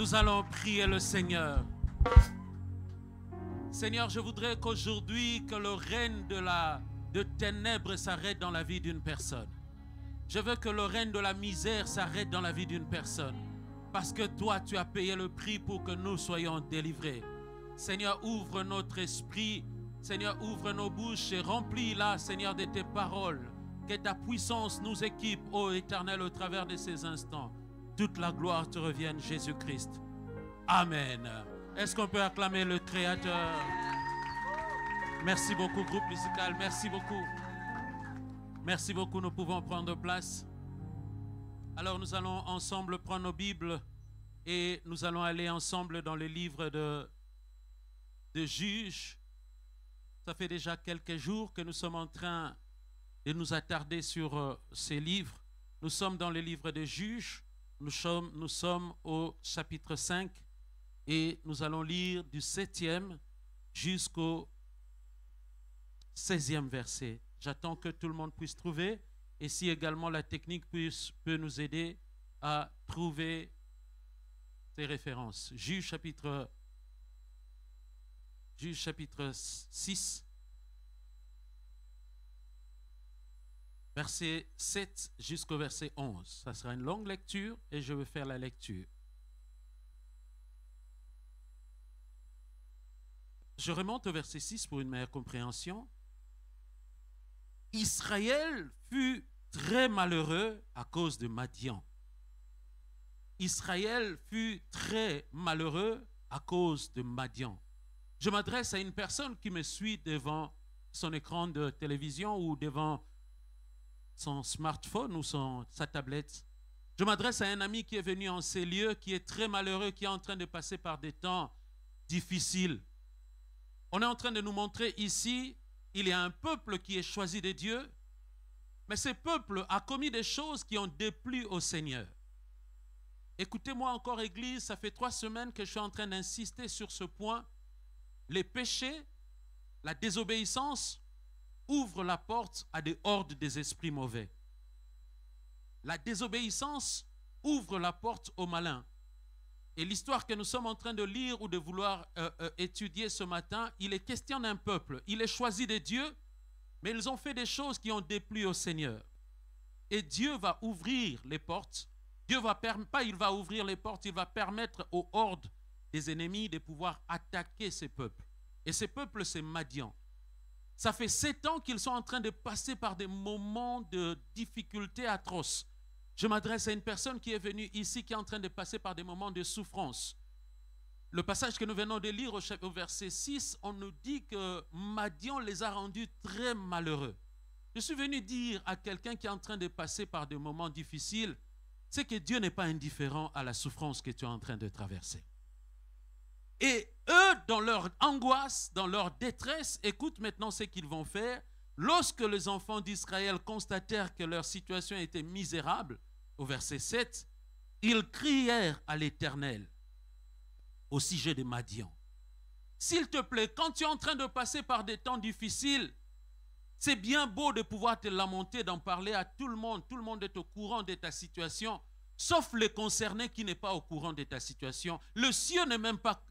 Nous allons prier le Seigneur. Seigneur, je voudrais qu'aujourd'hui, que le règne de ténèbres s'arrête dans la vie d'une personne. Je veux que le règne de la misère s'arrête dans la vie d'une personne. Parce que toi, tu as payé le prix pour que nous soyons délivrés. Seigneur, ouvre notre esprit. Seigneur, ouvre nos bouches et remplis-la, Seigneur, de tes paroles. Que ta puissance nous équipe, ô Éternel, au travers de ces instants. Toute la gloire te revienne, Jésus-Christ. Amen. Est-ce qu'on peut acclamer le Créateur? Merci beaucoup, groupe musical. Merci beaucoup. Merci beaucoup. Nous pouvons prendre place. Alors, nous allons ensemble prendre nos Bibles et nous allons aller ensemble dans le livre de Juges. Ça fait déjà quelques jours que nous sommes en train de nous attarder sur ces livres. Nous sommes dans le livre de Juges. Nous sommes au chapitre 5 et nous allons lire du 7e jusqu'au 16e verset. J'attends que tout le monde puisse trouver et si également la technique peut nous aider à trouver ces références. Juges chapitre 6, verset 7 jusqu'au verset 11. Ça sera une longue lecture et je vais faire la lecture. Je remonte au verset 6 pour une meilleure compréhension. Israël fut très malheureux à cause de Madian. Israël fut très malheureux à cause de Madian. Je m'adresse à une personne qui me suit devant son écran de télévision ou devant son smartphone ou sa tablette. Je m'adresse à un ami qui est venu en ces lieux, qui est très malheureux, qui est en train de passer par des temps difficiles. On est en train de nous montrer ici, il y a un peuple qui est choisi de Dieu, mais ce peuple a commis des choses qui ont déplu au Seigneur. Écoutez-moi encore, Église, ça fait 3 semaines que je suis en train d'insister sur ce point. Les péchés, la désobéissance, ouvrent la porte à des hordes des esprits mauvais. La désobéissance ouvre la porte aux malins. Et l'histoire que nous sommes en train de lire ou de vouloir étudier ce matin, il est question d'un peuple. Il est choisi de Dieu, mais ils ont fait des choses qui ont déplu au Seigneur. Et Dieu va ouvrir les portes. Dieu va il va ouvrir les portes, il va permettre aux hordes des ennemis de pouvoir attaquer ces peuples. Et ces peuples, c'est Madian. Ça fait 7 ans qu'ils sont en train de passer par des moments de difficultés atroces. Je m'adresse à une personne qui est venue ici, qui est en train de passer par des moments de souffrance. Le passage que nous venons de lire au verset 6, on nous dit que Madian les a rendus très malheureux. Je suis venu dire à quelqu'un qui est en train de passer par des moments difficiles, c'est que Dieu n'est pas indifférent à la souffrance que tu es en train de traverser. Et eux, dans leur angoisse, dans leur détresse, écoute maintenant ce qu'ils vont faire. Lorsque les enfants d'Israël constatèrent que leur situation était misérable, au verset 7, ils crièrent à l'Éternel au sujet de Madian. S'il te plaît, quand tu es en train de passer par des temps difficiles, c'est bien beau de pouvoir te lamenter, d'en parler à tout le monde. Tout le monde est au courant de ta situation, sauf les concernés qui n'est pas au courant de ta situation. Le ciel n'est même pas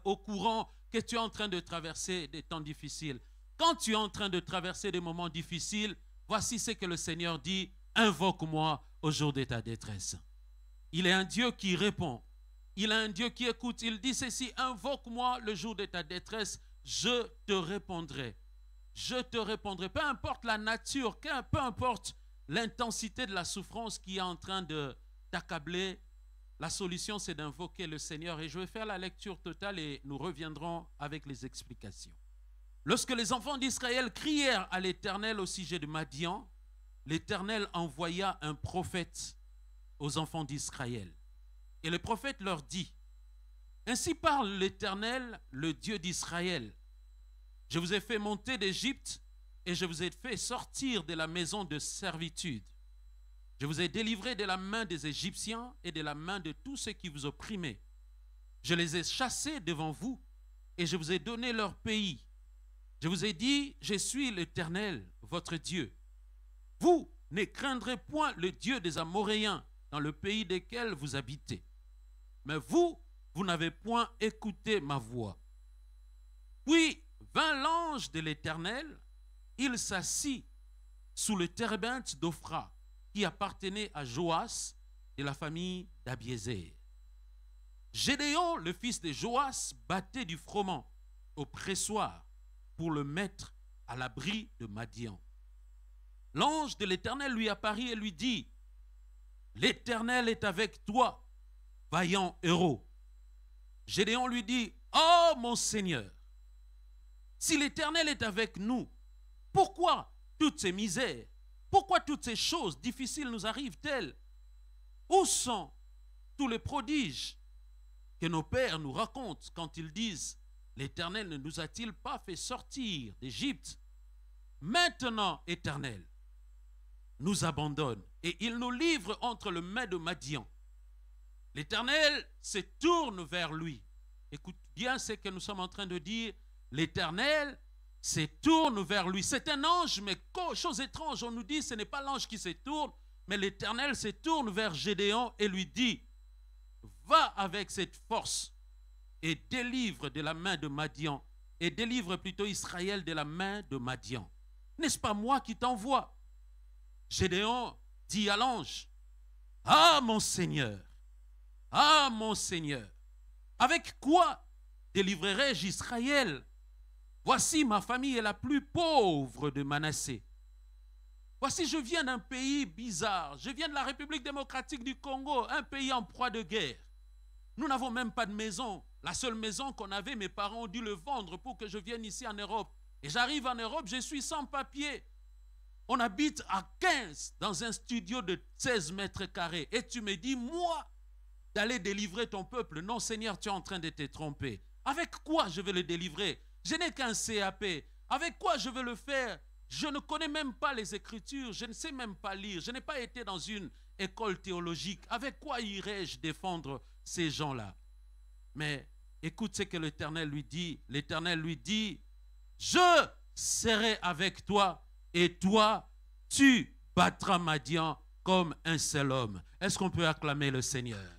au courant que tu es en train de traverser des temps difficiles. Quand tu es en train de traverser des moments difficiles, voici ce que le Seigneur dit, invoque-moi au jour de ta détresse. Il est un Dieu qui répond. Il est un Dieu qui écoute. Il dit ceci, invoque-moi le jour de ta détresse, je te répondrai. Je te répondrai. Peu importe la nature, peu importe l'intensité de la souffrance qui est en train de t'accabler, la solution c'est d'invoquer le Seigneur. Et je vais faire la lecture totale et nous reviendrons avec les explications. Lorsque les enfants d'Israël crièrent à l'Éternel au sujet de Madian, l'Éternel envoya un prophète aux enfants d'Israël. Et le prophète leur dit, ainsi parle l'Éternel, le Dieu d'Israël. Je vous ai fait monter d'Égypte et je vous ai fait sortir de la maison de servitude. Je vous ai délivré de la main des Égyptiens et de la main de tous ceux qui vous opprimaient. Je les ai chassés devant vous et je vous ai donné leur pays. Je vous ai dit, je suis l'Éternel, votre Dieu. Vous ne craindrez point le Dieu des Amoréens dans le pays desquels vous habitez. Mais vous vous n'avez point écouté ma voix. Puis vint l'ange de l'Éternel, il s'assit sous le térébinthe d'Ophra, qui appartenait à Joas de la famille d'Abiézer. Gédéon, le fils de Joas, battait du froment au pressoir pour le mettre à l'abri de Madian. L'ange de l'Éternel lui apparut et lui dit, « L'Éternel est avec toi, vaillant héros. » Gédéon lui dit, « Oh mon Seigneur, si l'Éternel est avec nous, pourquoi toutes ces misères, pourquoi toutes ces choses difficiles nous arrivent-elles? Où sont tous les prodiges que nos pères nous racontent quand ils disent, l'Éternel ne nous a-t-il pas fait sortir d'Égypte? Maintenant, Éternel, nous abandonne et il nous livre entre les mains de Madian. L'Éternel se tourne vers lui. Écoute bien ce que nous sommes en train de dire. L'Éternel se tourne vers lui. C'est un ange, mais chose étrange, on nous dit ce n'est pas l'ange qui se tourne, mais l'Éternel se tourne vers Gédéon et lui dit, va avec cette force et délivre de la main de Madian, et délivre plutôt Israël de la main de Madian. N'est-ce pas moi qui t'envoie? Gédéon dit à l'ange, ah mon Seigneur, avec quoi délivrerai-je Israël? Voici ma famille est la plus pauvre de Manassé. Voici, je viens d'un pays bizarre. Je viens de la République démocratique du Congo, un pays en proie de guerre. Nous n'avons même pas de maison. La seule maison qu'on avait, mes parents ont dû le vendre pour que je vienne ici en Europe. Et j'arrive en Europe, je suis sans papier. On habite à 15 dans un studio de 16 mètres carrés. Et tu me dis, moi, d'aller délivrer ton peuple. Non, Seigneur, tu es en train de te tromper. Avec quoi je vais le délivrer? Je n'ai qu'un CAP. Avec quoi je vais le faire? Je ne connais même pas les Écritures. Je ne sais même pas lire. Je n'ai pas été dans une école théologique. Avec quoi irais-je défendre ces gens-là? Mais écoute ce que l'Éternel lui dit. L'Éternel lui dit, je serai avec toi et toi, tu battras Madian comme un seul homme. Est-ce qu'on peut acclamer le Seigneur?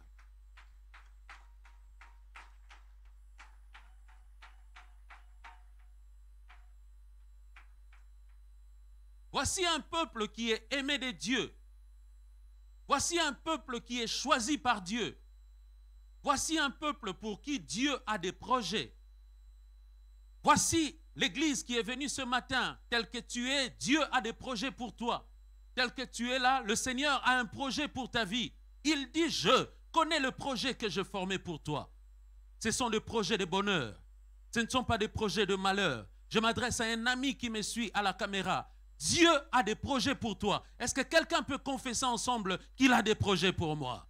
Voici un peuple qui est aimé de Dieu. Voici un peuple qui est choisi par Dieu. Voici un peuple pour qui Dieu a des projets. Voici l'église qui est venue ce matin, tel que tu es, Dieu a des projets pour toi. Tel que tu es là, le Seigneur a un projet pour ta vie. Il dit, je connais le projet que je formais pour toi. Ce sont des projets de bonheur. Ce ne sont pas des projets de malheur. Je m'adresse à un ami qui me suit à la caméra. Dieu a des projets pour toi. Est-ce que quelqu'un peut confesser ensemble qu'il a des projets pour moi?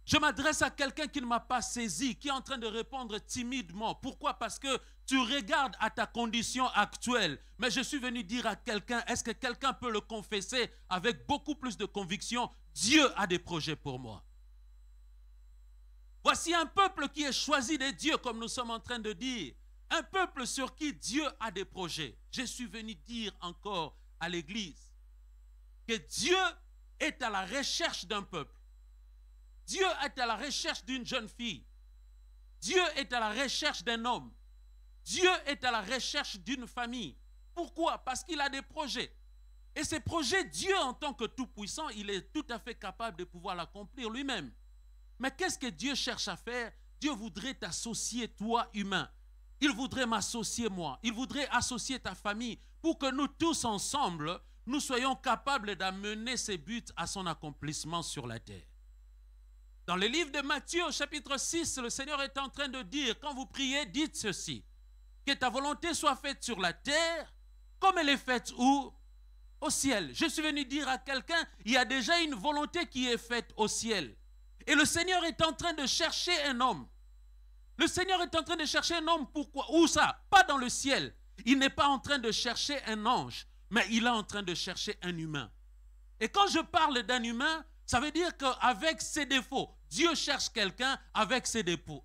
Je m'adresse à quelqu'un qui ne m'a pas saisi, qui est en train de répondre timidement. Pourquoi? Parce que tu regardes à ta condition actuelle. Mais je suis venu dire à quelqu'un, est-ce que quelqu'un peut le confesser avec beaucoup plus de conviction? Dieu a des projets pour moi. Voici un peuple qui est choisi de Dieu, comme nous sommes en train de dire. Un peuple sur qui Dieu a des projets. Je suis venu dire encore à l'église que Dieu est à la recherche d'un peuple. Dieu est à la recherche d'une jeune fille. Dieu est à la recherche d'un homme. Dieu est à la recherche d'une famille. Pourquoi? Parce qu'il a des projets. Et ces projets, Dieu en tant que tout-puissant, il est tout à fait capable de pouvoir l'accomplir lui-même. Mais qu'est-ce que Dieu cherche à faire? Dieu voudrait t'associer, toi, humain. Il voudrait m'associer moi. Il voudrait associer ta famille pour que nous tous ensemble, nous soyons capables d'amener ses buts à son accomplissement sur la terre. Dans le livre de Matthieu, au chapitre 6, le Seigneur est en train de dire, quand vous priez, dites ceci, que ta volonté soit faite sur la terre, comme elle est faite où? Au ciel. Je suis venu dire à quelqu'un, il y a déjà une volonté qui est faite au ciel. Et le Seigneur est en train de chercher un homme. Le Seigneur est en train de chercher un homme, pourquoi? Où ça? Pas dans le ciel. Il n'est pas en train de chercher un ange, mais il est en train de chercher un humain. Et quand je parle d'un humain, ça veut dire qu'avec ses défauts, Dieu cherche quelqu'un avec ses défauts.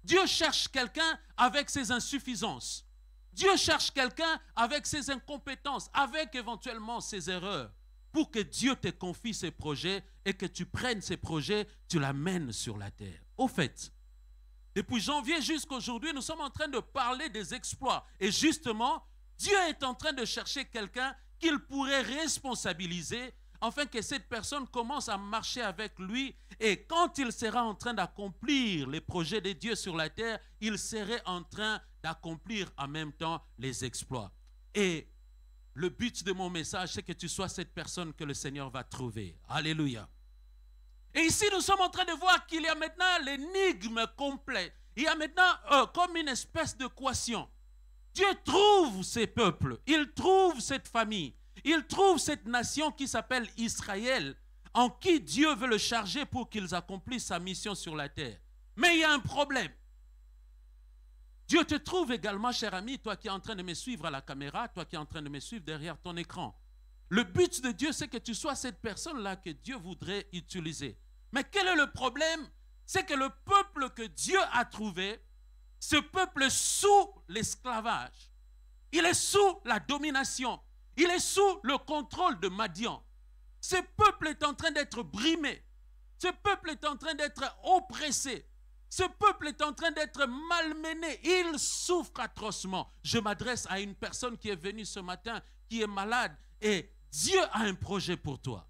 Dieu cherche quelqu'un avec ses insuffisances. Dieu cherche quelqu'un avec ses incompétences, avec éventuellement ses erreurs. pour que Dieu te confie ses projets et que tu prennes ces projets, tu l'amènes sur la terre. Au fait, depuis janvier jusqu'à aujourd'hui, nous sommes en train de parler des exploits. Et justement, Dieu est en train de chercher quelqu'un qu'il pourrait responsabiliser afin que cette personne commence à marcher avec lui. Et quand il sera en train d'accomplir les projets de Dieu sur la terre, il serait en train d'accomplir en même temps les exploits. Et le but de mon message, c'est que tu sois cette personne que le Seigneur va trouver. Alléluia. Et ici, nous sommes en train de voir qu'il y a maintenant l'énigme complète. Il y a maintenant comme une espèce d'équation. Dieu trouve ces peuples, il trouve cette famille, il trouve cette nation qui s'appelle Israël, en qui Dieu veut le charger pour qu'ils accomplissent sa mission sur la terre. Mais il y a un problème. Dieu te trouve également, cher ami, toi qui es en train de me suivre à la caméra, toi qui es en train de me suivre derrière ton écran. Le but de Dieu, c'est que tu sois cette personne-là que Dieu voudrait utiliser. Mais quel est le problème? C'est que le peuple que Dieu a trouvé, ce peuple est sous l'esclavage. Il est sous la domination. Il est sous le contrôle de Madian. Ce peuple est en train d'être brimé. Ce peuple est en train d'être oppressé. Ce peuple est en train d'être malmené. Il souffre atrocement. Je m'adresse à une personne qui est venue ce matin, qui est malade. Et Dieu a un projet pour toi.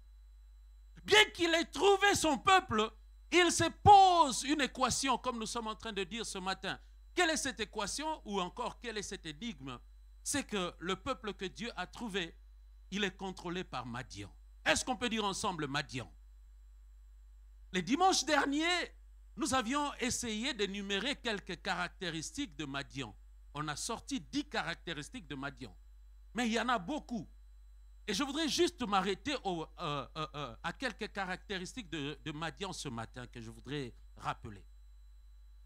Bien qu'il ait trouvé son peuple, il se pose une équation, comme nous sommes en train de dire ce matin. Quelle est cette équation ou encore quelle est cette énigme? C'est que le peuple que Dieu a trouvé, il est contrôlé par Madian. Est-ce qu'on peut dire ensemble Madian? Les dimanches derniers, nous avions essayé d'énumérer quelques caractéristiques de Madian. On a sorti 10 caractéristiques de Madian. Mais il y en a beaucoup. Et je voudrais juste m'arrêter à quelques caractéristiques de Madian ce matin que je voudrais rappeler.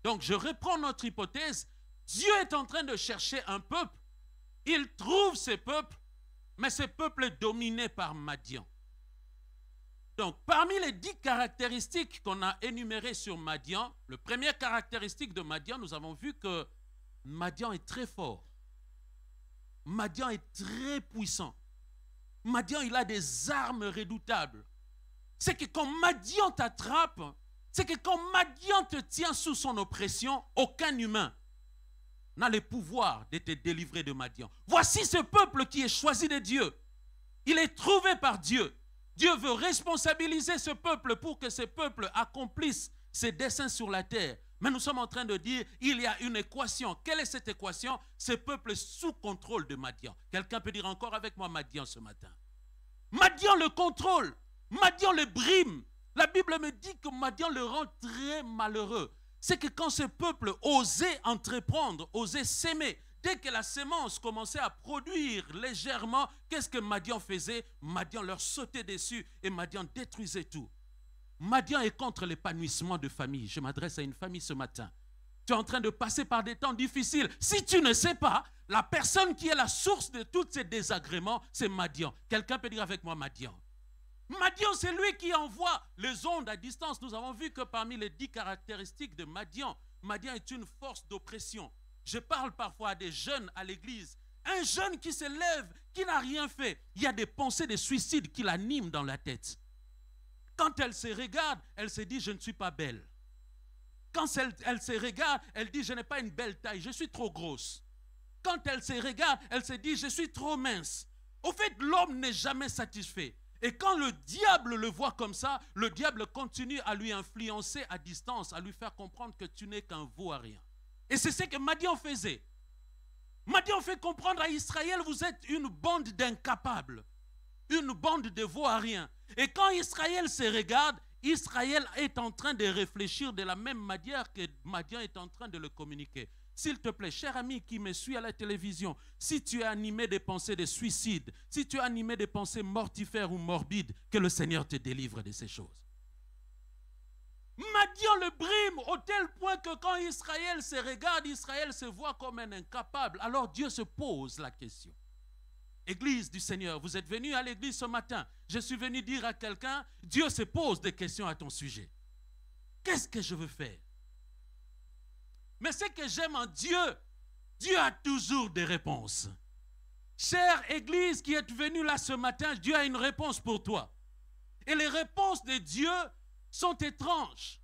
Donc, je reprends notre hypothèse. Dieu est en train de chercher un peuple. Il trouve ce peuple, mais ce peuple est dominé par Madian. Donc, parmi les 10 caractéristiques qu'on a énumérées sur Madian, la première caractéristique de Madian, nous avons vu que Madian est très fort. Madian est très puissant. Madian, il a des armes redoutables. C'est que quand Madian t'attrape, c'est que quand Madian te tient sous son oppression, aucun humain n'a le pouvoir de te délivrer de Madian. Voici ce peuple qui est choisi de Dieu. Il est trouvé par Dieu. Dieu veut responsabiliser ce peuple pour que ce peuple accomplisse ses desseins sur la terre. Mais nous sommes en train de dire, il y a une équation. Quelle est cette équation? Ce peuple est sous contrôle de Madian. Quelqu'un peut dire encore avec moi Madian ce matin. Madian le contrôle. Madian le brime. La Bible me dit que Madian le rend très malheureux. C'est que quand ce peuple osait entreprendre, osait s'aimer, dès que la sémence commençait à produire légèrement, qu'est-ce que Madian faisait? Madian leur sautait dessus et Madian détruisait tout. Madian est contre l'épanouissement de famille. Je m'adresse à une famille ce matin. Tu es en train de passer par des temps difficiles. Si tu ne sais pas, la personne qui est la source de tous ces désagréments, c'est Madian. Quelqu'un peut dire avec moi Madian. Madian, c'est lui qui envoie les ondes à distance. Nous avons vu que parmi les 10 caractéristiques de Madian, Madian est une force d'oppression. Je parle parfois à des jeunes à l'église. Un jeune qui se lève, qui n'a rien fait. Il y a des pensées de suicide qui l'animent dans la tête. Quand elle se regarde, elle se dit « je ne suis pas belle ». Quand elle se regarde, elle dit « je n'ai pas une belle taille, je suis trop grosse ». Quand elle se regarde, elle se dit « je suis trop mince ». Au fait, l'homme n'est jamais satisfait. Et quand le diable le voit comme ça, le diable continue à lui influencer à distance, à lui faire comprendre que tu n'es qu'un veau à rien. Et c'est ce que Madian faisait. Madian fait comprendre à Israël, vous êtes une bande d'incapables, une bande de veaux à rien. Et quand Israël se regarde, Israël est en train de réfléchir de la même manière que Madian est en train de le communiquer. S'il te plaît, cher ami qui me suit à la télévision, si tu es animé de pensées de suicide, si tu es animé de pensées mortifères ou morbides, que le Seigneur te délivre de ces choses. Madian le brime au tel point que quand Israël se regarde, Israël se voit comme un incapable. Alors Dieu se pose la question. Église du Seigneur, vous êtes venu à l'église ce matin. Je suis venu dire à quelqu'un, Dieu se pose des questions à ton sujet. Qu'est-ce que je veux faire? Mais ce que j'aime en Dieu, Dieu a toujours des réponses. Chère Église qui est venue là ce matin, Dieu a une réponse pour toi. Et les réponses de Dieu sont étranges.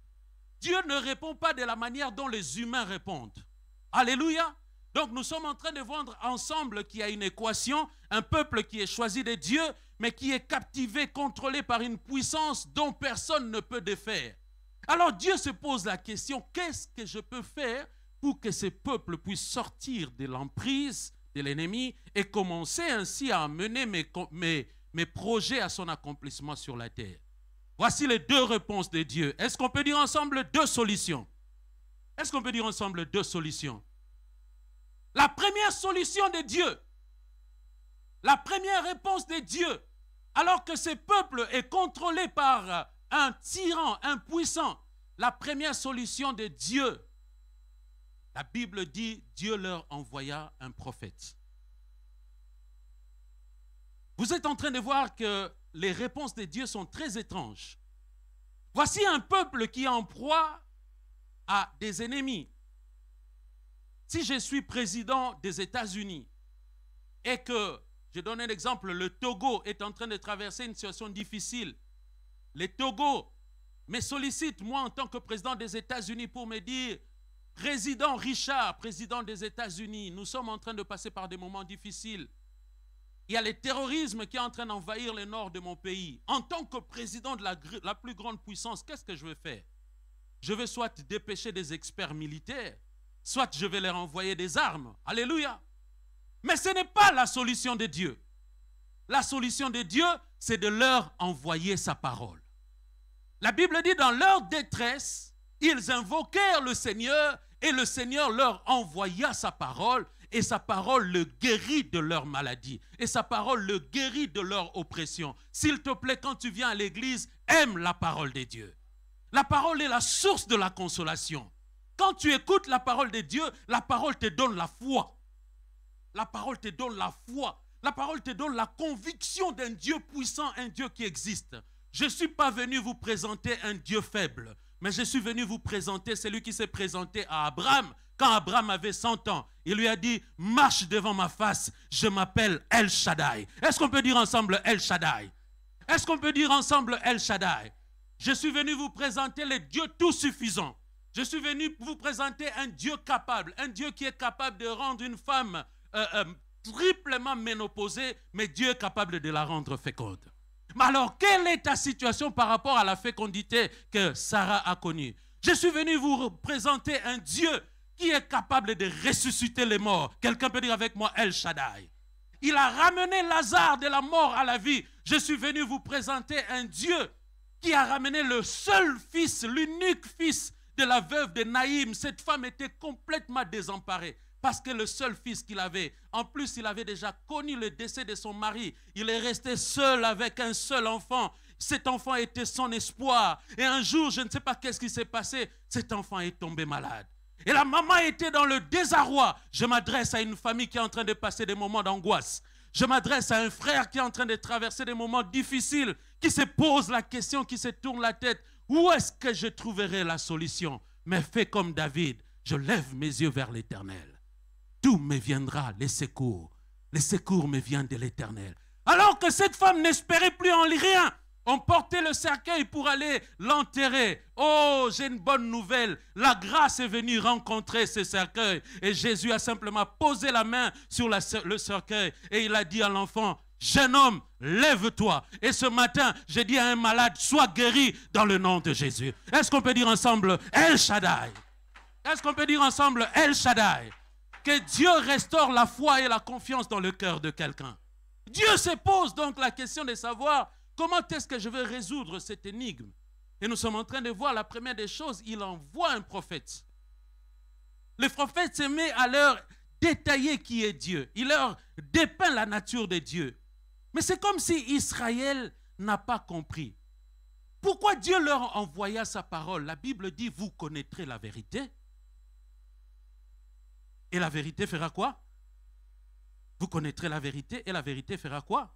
Dieu ne répond pas de la manière dont les humains répondent. Alléluia. Donc nous sommes en train de voir ensemble qu'il y a une équation, un peuple qui est choisi de Dieu, mais qui est captivé, contrôlé par une puissance dont personne ne peut défaire. Alors Dieu se pose la question, qu'est-ce que je peux faire pour que ce peuple puisse sortir de l'emprise de l'ennemi et commencer ainsi à mener mes projets à son accomplissement sur la terre? Voici les deux réponses de Dieu. Est-ce qu'on peut dire ensemble deux solutions? Est-ce qu'on peut dire ensemble deux solutions? La première solution de Dieu, la première réponse de Dieu, alors que ce peuple est contrôlé par un tyran, un puissant, la première solution de Dieu, la Bible dit, Dieu leur envoya un prophète. Vous êtes en train de voir que les réponses de Dieu sont très étranges. Voici un peuple qui est en proie à des ennemis. Si je suis président des États-Unis et que, je donne un exemple, le Togo est en train de traverser une situation difficile, les Togo me sollicitent, moi en tant que président des États-Unis, pour me dire, président Richard, président des États-Unis, nous sommes en train de passer par des moments difficiles. Il y a le terrorisme qui est en train d'envahir le nord de mon pays. En tant que président de la plus grande puissance, qu'est-ce que je vais faire? Je vais soit dépêcher des experts militaires, soit je vais leur envoyer des armes. Alléluia. Mais ce n'est pas la solution de Dieu. La solution de Dieu, c'est de leur envoyer sa parole. La Bible dit, dans leur détresse, ils invoquèrent le Seigneur et le Seigneur leur envoya sa parole. Et sa parole le guérit de leur maladie. Et sa parole le guérit de leur oppression. S'il te plaît, quand tu viens à l'église, aime la parole de Dieu. La parole est la source de la consolation. Quand tu écoutes la parole de Dieu, la parole te donne la foi. La parole te donne la foi. La parole te donne la conviction d'un Dieu puissant, un Dieu qui existe. Je ne suis pas venu vous présenter un Dieu faible, mais je suis venu vous présenter celui qui s'est présenté à Abraham. Quand Abraham avait 100 ans, il lui a dit, marche devant ma face, je m'appelle El Shaddai. Est-ce qu'on peut dire ensemble El Shaddai? Est-ce qu'on peut dire ensemble El Shaddai? Je suis venu vous présenter le Dieu tout suffisant. Je suis venu vous présenter un Dieu capable, un Dieu qui est capable de rendre une femme triplement ménopausée, mais Dieu est capable de la rendre féconde. Mais alors, quelle est ta situation par rapport à la fécondité que Sarah a connue? Je suis venu vous présenter un Dieu qui est capable de ressusciter les morts. Quelqu'un peut dire avec moi El Shaddai. Il a ramené Lazare de la mort à la vie. Je suis venu vous présenter un Dieu qui a ramené le seul fils, l'unique fils de la veuve de Naïm. Cette femme était complètement désemparée parce que le seul fils qu'il avait, en plus il avait déjà connu le décès de son mari. Il est resté seul avec un seul enfant. Cet enfant était son espoir. Et un jour, je ne sais pas qu'est-ce qui s'est passé, cet enfant est tombé malade. Et la maman était dans le désarroi. Je m'adresse à une famille qui est en train de passer des moments d'angoisse. Je m'adresse à un frère qui est en train de traverser des moments difficiles, qui se pose la question, qui se tourne la tête. Où est-ce que je trouverai la solution? Mais fais comme David, je lève mes yeux vers l'Éternel. D'où me viendra les secours? Les secours me viennent de l'Éternel. Alors que cette femme n'espérait plus en rien, on portait le cercueil pour aller l'enterrer. Oh, j'ai une bonne nouvelle. La grâce est venue rencontrer ce cercueil. Et Jésus a simplement posé la main sur le cercueil. Et il a dit à l'enfant, jeune homme, lève-toi. Et ce matin, j'ai dit à un malade, sois guéri dans le nom de Jésus. Est-ce qu'on peut dire ensemble, El Shaddai? Est-ce qu'on peut dire ensemble, El Shaddai? Que Dieu restaure la foi et la confiance dans le cœur de quelqu'un. Dieu se pose donc la question de savoir, comment est-ce que je vais résoudre cette énigme? Et nous sommes en train de voir la première des choses, il envoie un prophète. Le prophète se met à leur détailler qui est Dieu. Il leur dépeint la nature de Dieu. Mais c'est comme si Israël n'a pas compris. Pourquoi Dieu leur envoya sa parole? La Bible dit, vous connaîtrez la vérité. Et la vérité fera quoi? Vous connaîtrez la vérité et la vérité fera quoi?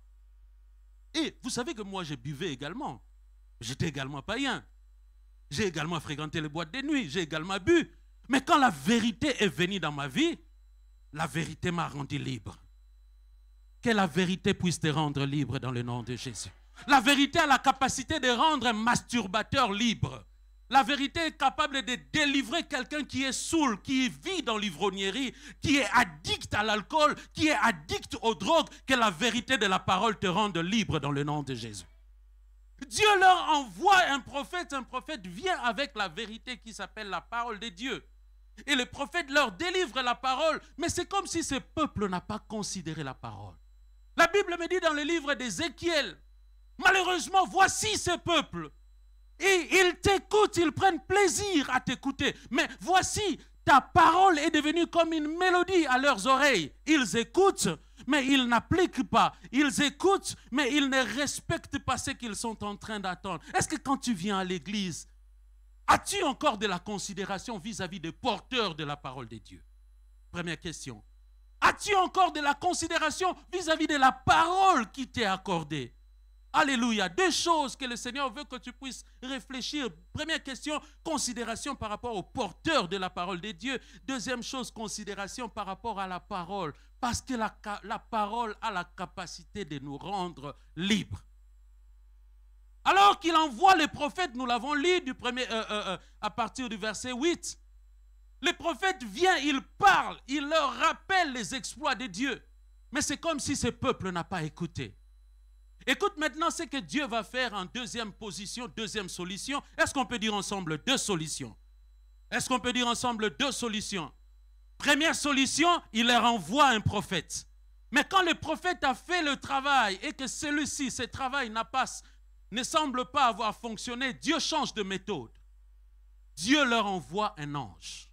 Et vous savez que moi, je buvais également. J'étais également païen. J'ai également fréquenté les boîtes de nuit. J'ai également bu. Mais quand la vérité est venue dans ma vie, la vérité m'a rendu libre. que la vérité puisse te rendre libre dans le nom de Jésus. La vérité a la capacité de rendre un masturbateur libre. La vérité est capable de délivrer quelqu'un qui est saoul, qui vit dans l'ivrognerie, qui est addict à l'alcool, qui est addict aux drogues. Que la vérité de la parole te rende libre dans le nom de Jésus. Dieu leur envoie un prophète vient avec la vérité qui s'appelle la parole de Dieu. Et le prophète leur délivre la parole, mais c'est comme si ce peuple n'a pas considéré la parole. La Bible me dit dans le livre d'Ézéchiel, malheureusement, voici ce peuple. Et ils t'écoutent, ils prennent plaisir à t'écouter. Mais voici, ta parole est devenue comme une mélodie à leurs oreilles. Ils écoutent, mais ils n'appliquent pas. Ils écoutent, mais ils ne respectent pas ce qu'ils sont en train d'attendre. Est-ce que quand tu viens à l'église, as-tu encore de la considération vis-à-vis des porteurs de la parole de Dieu? Première question. As-tu encore de la considération vis-à-vis de la parole qui t'est accordée? Alléluia. Deux choses que le Seigneur veut que tu puisses réfléchir. Première question, considération par rapport aux porteurs de la parole de Dieu. Deuxième chose, considération par rapport à la parole. Parce que la parole a la capacité de nous rendre libres. Alors qu'il envoie les prophètes, nous l'avons lu à partir du verset 8. Les prophètes viennent, ils parlent, ils leur rappellent les exploits de Dieu. Mais c'est comme si ce peuple n'a pas écouté. Écoute maintenant ce que Dieu va faire en deuxième position, deuxième solution. Est-ce qu'on peut dire ensemble deux solutions? Est-ce qu'on peut dire ensemble deux solutions? Première solution, il leur envoie un prophète. Mais quand le prophète a fait le travail et que celui-ci, ce travail ne semble pas avoir fonctionné, Dieu change de méthode. Dieu leur envoie un ange.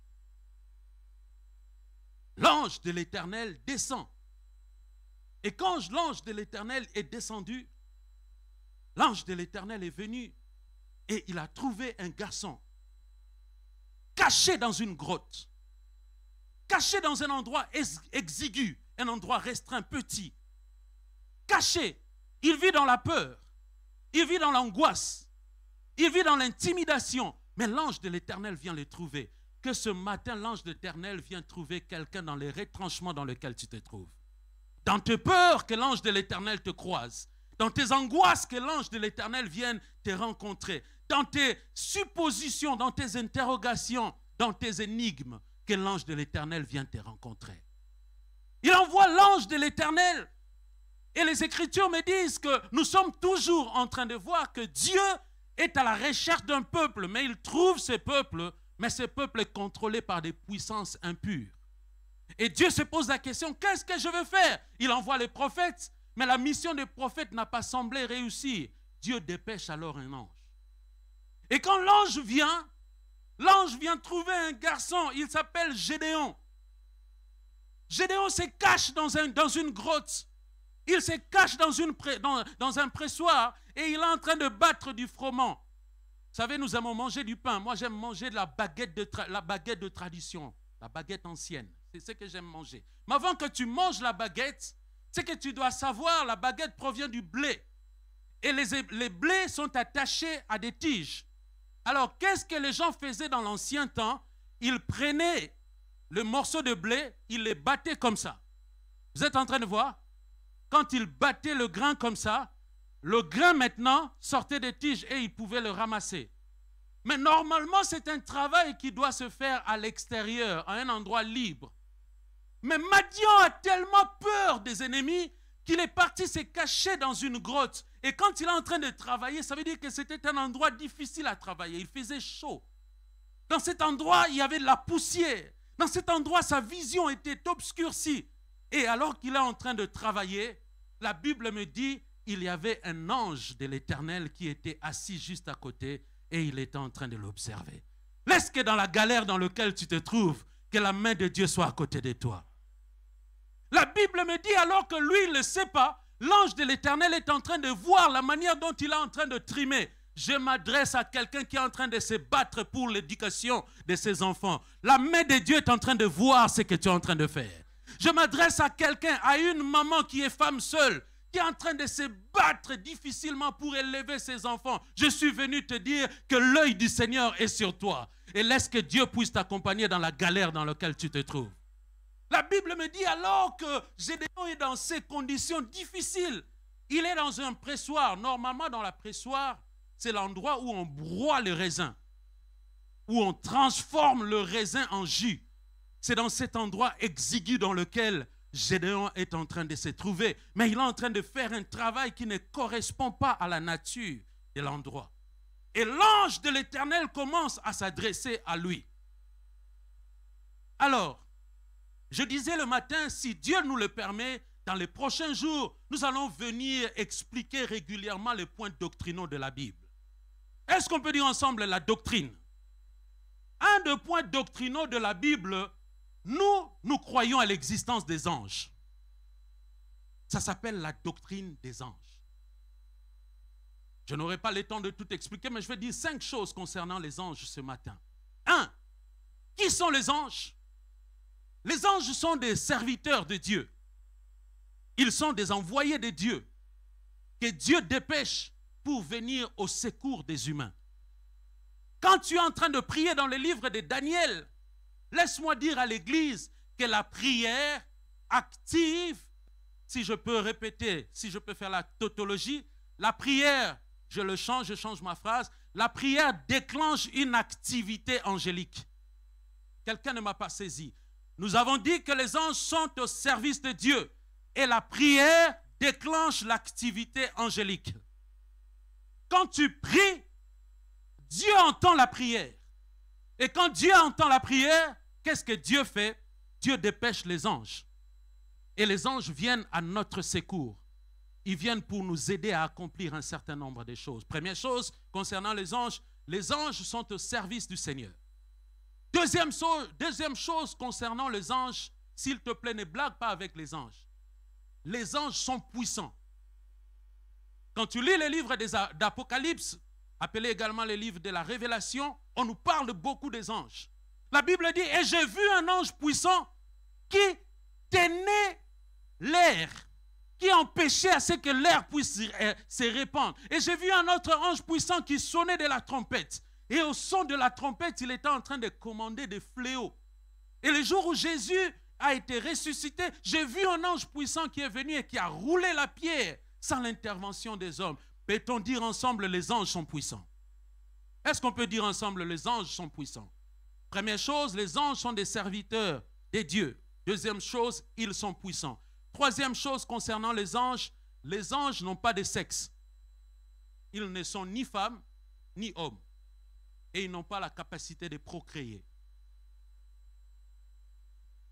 L'ange de l'Éternel descend. Et quand l'ange de l'Éternel est descendu, l'ange de l'Éternel est venu et il a trouvé un garçon caché dans une grotte, caché dans un endroit exigu, un endroit restreint, petit, caché. Il vit dans la peur, il vit dans l'angoisse, il vit dans l'intimidation, mais l'ange de l'Éternel vient le trouver. Que ce matin, l'ange de l'Éternel vient trouver quelqu'un dans les retranchements dans lesquels tu te trouves. Dans tes peurs, que l'ange de l'Éternel te croise. Dans tes angoisses, que l'ange de l'Éternel vienne te rencontrer. Dans tes suppositions, dans tes interrogations, dans tes énigmes, que l'ange de l'Éternel vienne te rencontrer. Il envoie l'ange de l'Éternel. Et les Écritures me disent que nous sommes toujours en train de voir que Dieu est à la recherche d'un peuple, mais il trouve ce peuple, mais ce peuple est contrôlé par des puissances impures. Et Dieu se pose la question, qu'est-ce que je veux faire? Il envoie les prophètes, mais la mission des prophètes n'a pas semblé réussir. Dieu dépêche alors un ange. Et quand l'ange vient trouver un garçon, il s'appelle Gédéon. Gédéon se cache dans une grotte. Il se cache dans un pressoir et il est en train de battre du froment. Vous savez, nous aimons manger du pain. Moi, j'aime manger la baguette de tradition, la baguette ancienne. C'est ce que j'aime manger. Mais avant que tu manges la baguette, c'est que tu dois savoir, la baguette provient du blé. Et les blés sont attachés à des tiges. Alors, qu'est-ce que les gens faisaient dans l'ancien temps? Ils prenaient le morceau de blé, ils les battaient comme ça. Vous êtes en train de voir? Quand ils battaient le grain comme ça, le grain maintenant sortait des tiges et ils pouvaient le ramasser. Mais normalement, c'est un travail qui doit se faire à l'extérieur, à un endroit libre. Mais Madian a tellement peur des ennemis qu'il est parti se cacher dans une grotte. Et quand il est en train de travailler, ça veut dire que c'était un endroit difficile à travailler. Il faisait chaud. Dans cet endroit, il y avait de la poussière. Dans cet endroit, sa vision était obscurcie. Et alors qu'il est en train de travailler, la Bible me dit, il y avait un ange de l'Éternel qui était assis juste à côté et il était en train de l'observer. Laisse que dans la galère dans laquelle tu te trouves, que la main de Dieu soit à côté de toi. La Bible me dit alors que lui, il ne le sait pas, l'ange de l'Éternel est en train de voir la manière dont il est en train de trimer. Je m'adresse à quelqu'un qui est en train de se battre pour l'éducation de ses enfants. La main de Dieu est en train de voir ce que tu es en train de faire. Je m'adresse à quelqu'un, à une maman qui est femme seule, qui est en train de se battre difficilement pour élever ses enfants. Je suis venu te dire que l'œil du Seigneur est sur toi. Et laisse que Dieu puisse t'accompagner dans la galère dans laquelle tu te trouves. La Bible me dit alors que Gédéon est dans ces conditions difficiles. Il est dans un pressoir. Normalement, dans la pressoir, c'est l'endroit où on broie le raisin, où on transforme le raisin en jus. C'est dans cet endroit exigu dans lequel Gédéon est en train de se trouver. Mais il est en train de faire un travail qui ne correspond pas à la nature de l'endroit. Et l'ange de l'Éternel commence à s'adresser à lui. Alors, je disais le matin, si Dieu nous le permet, dans les prochains jours, nous allons venir expliquer régulièrement les points doctrinaux de la Bible. Est-ce qu'on peut dire ensemble la doctrine? Un des points doctrinaux de la Bible, nous croyons à l'existence des anges. Ça s'appelle la doctrine des anges. Je n'aurai pas le temps de tout expliquer, mais je vais dire 5 choses concernant les anges ce matin. 1. Qui sont les anges? Les anges sont des serviteurs de Dieu. Ils sont des envoyés de Dieu que Dieu dépêche pour venir au secours des humains. Quand tu es en train de prier dans le livre de Daniel, laisse-moi dire à l'Église que la prière active, si je peux répéter, si je peux faire la tautologie, la prière, je change ma phrase, la prière déclenche une activité angélique. Quelqu'un ne m'a pas saisi. Nous avons dit que les anges sont au service de Dieu et la prière déclenche l'activité angélique. Quand tu pries, Dieu entend la prière. Et quand Dieu entend la prière, qu'est-ce que Dieu fait? Dieu dépêche les anges. Et les anges viennent à notre secours. Ils viennent pour nous aider à accomplir un certain nombre de choses. Première chose, concernant les anges sont au service du Seigneur. Deuxième chose concernant les anges, s'il te plaît, ne blague pas avec les anges. Les anges sont puissants. Quand tu lis les livres d'Apocalypse, appelés également les livres de la Révélation, on nous parle beaucoup des anges. La Bible dit, et j'ai vu un ange puissant qui tenait l'air, qui empêchait à ce que l'air puisse se répandre. Et j'ai vu un autre ange puissant qui sonnait de la trompette. Et au son de la trompette, il était en train de commander des fléaux. Et le jour où Jésus a été ressuscité, j'ai vu un ange puissant qui est venu et qui a roulé la pierre sans l'intervention des hommes. Peut-on dire ensemble, les anges sont puissants? Est-ce qu'on peut dire ensemble, les anges sont puissants? Première chose, les anges sont des serviteurs de Dieu. Deuxième chose, ils sont puissants. Troisième chose concernant les anges n'ont pas de sexe. Ils ne sont ni femmes, ni hommes. Et ils n'ont pas la capacité de procréer.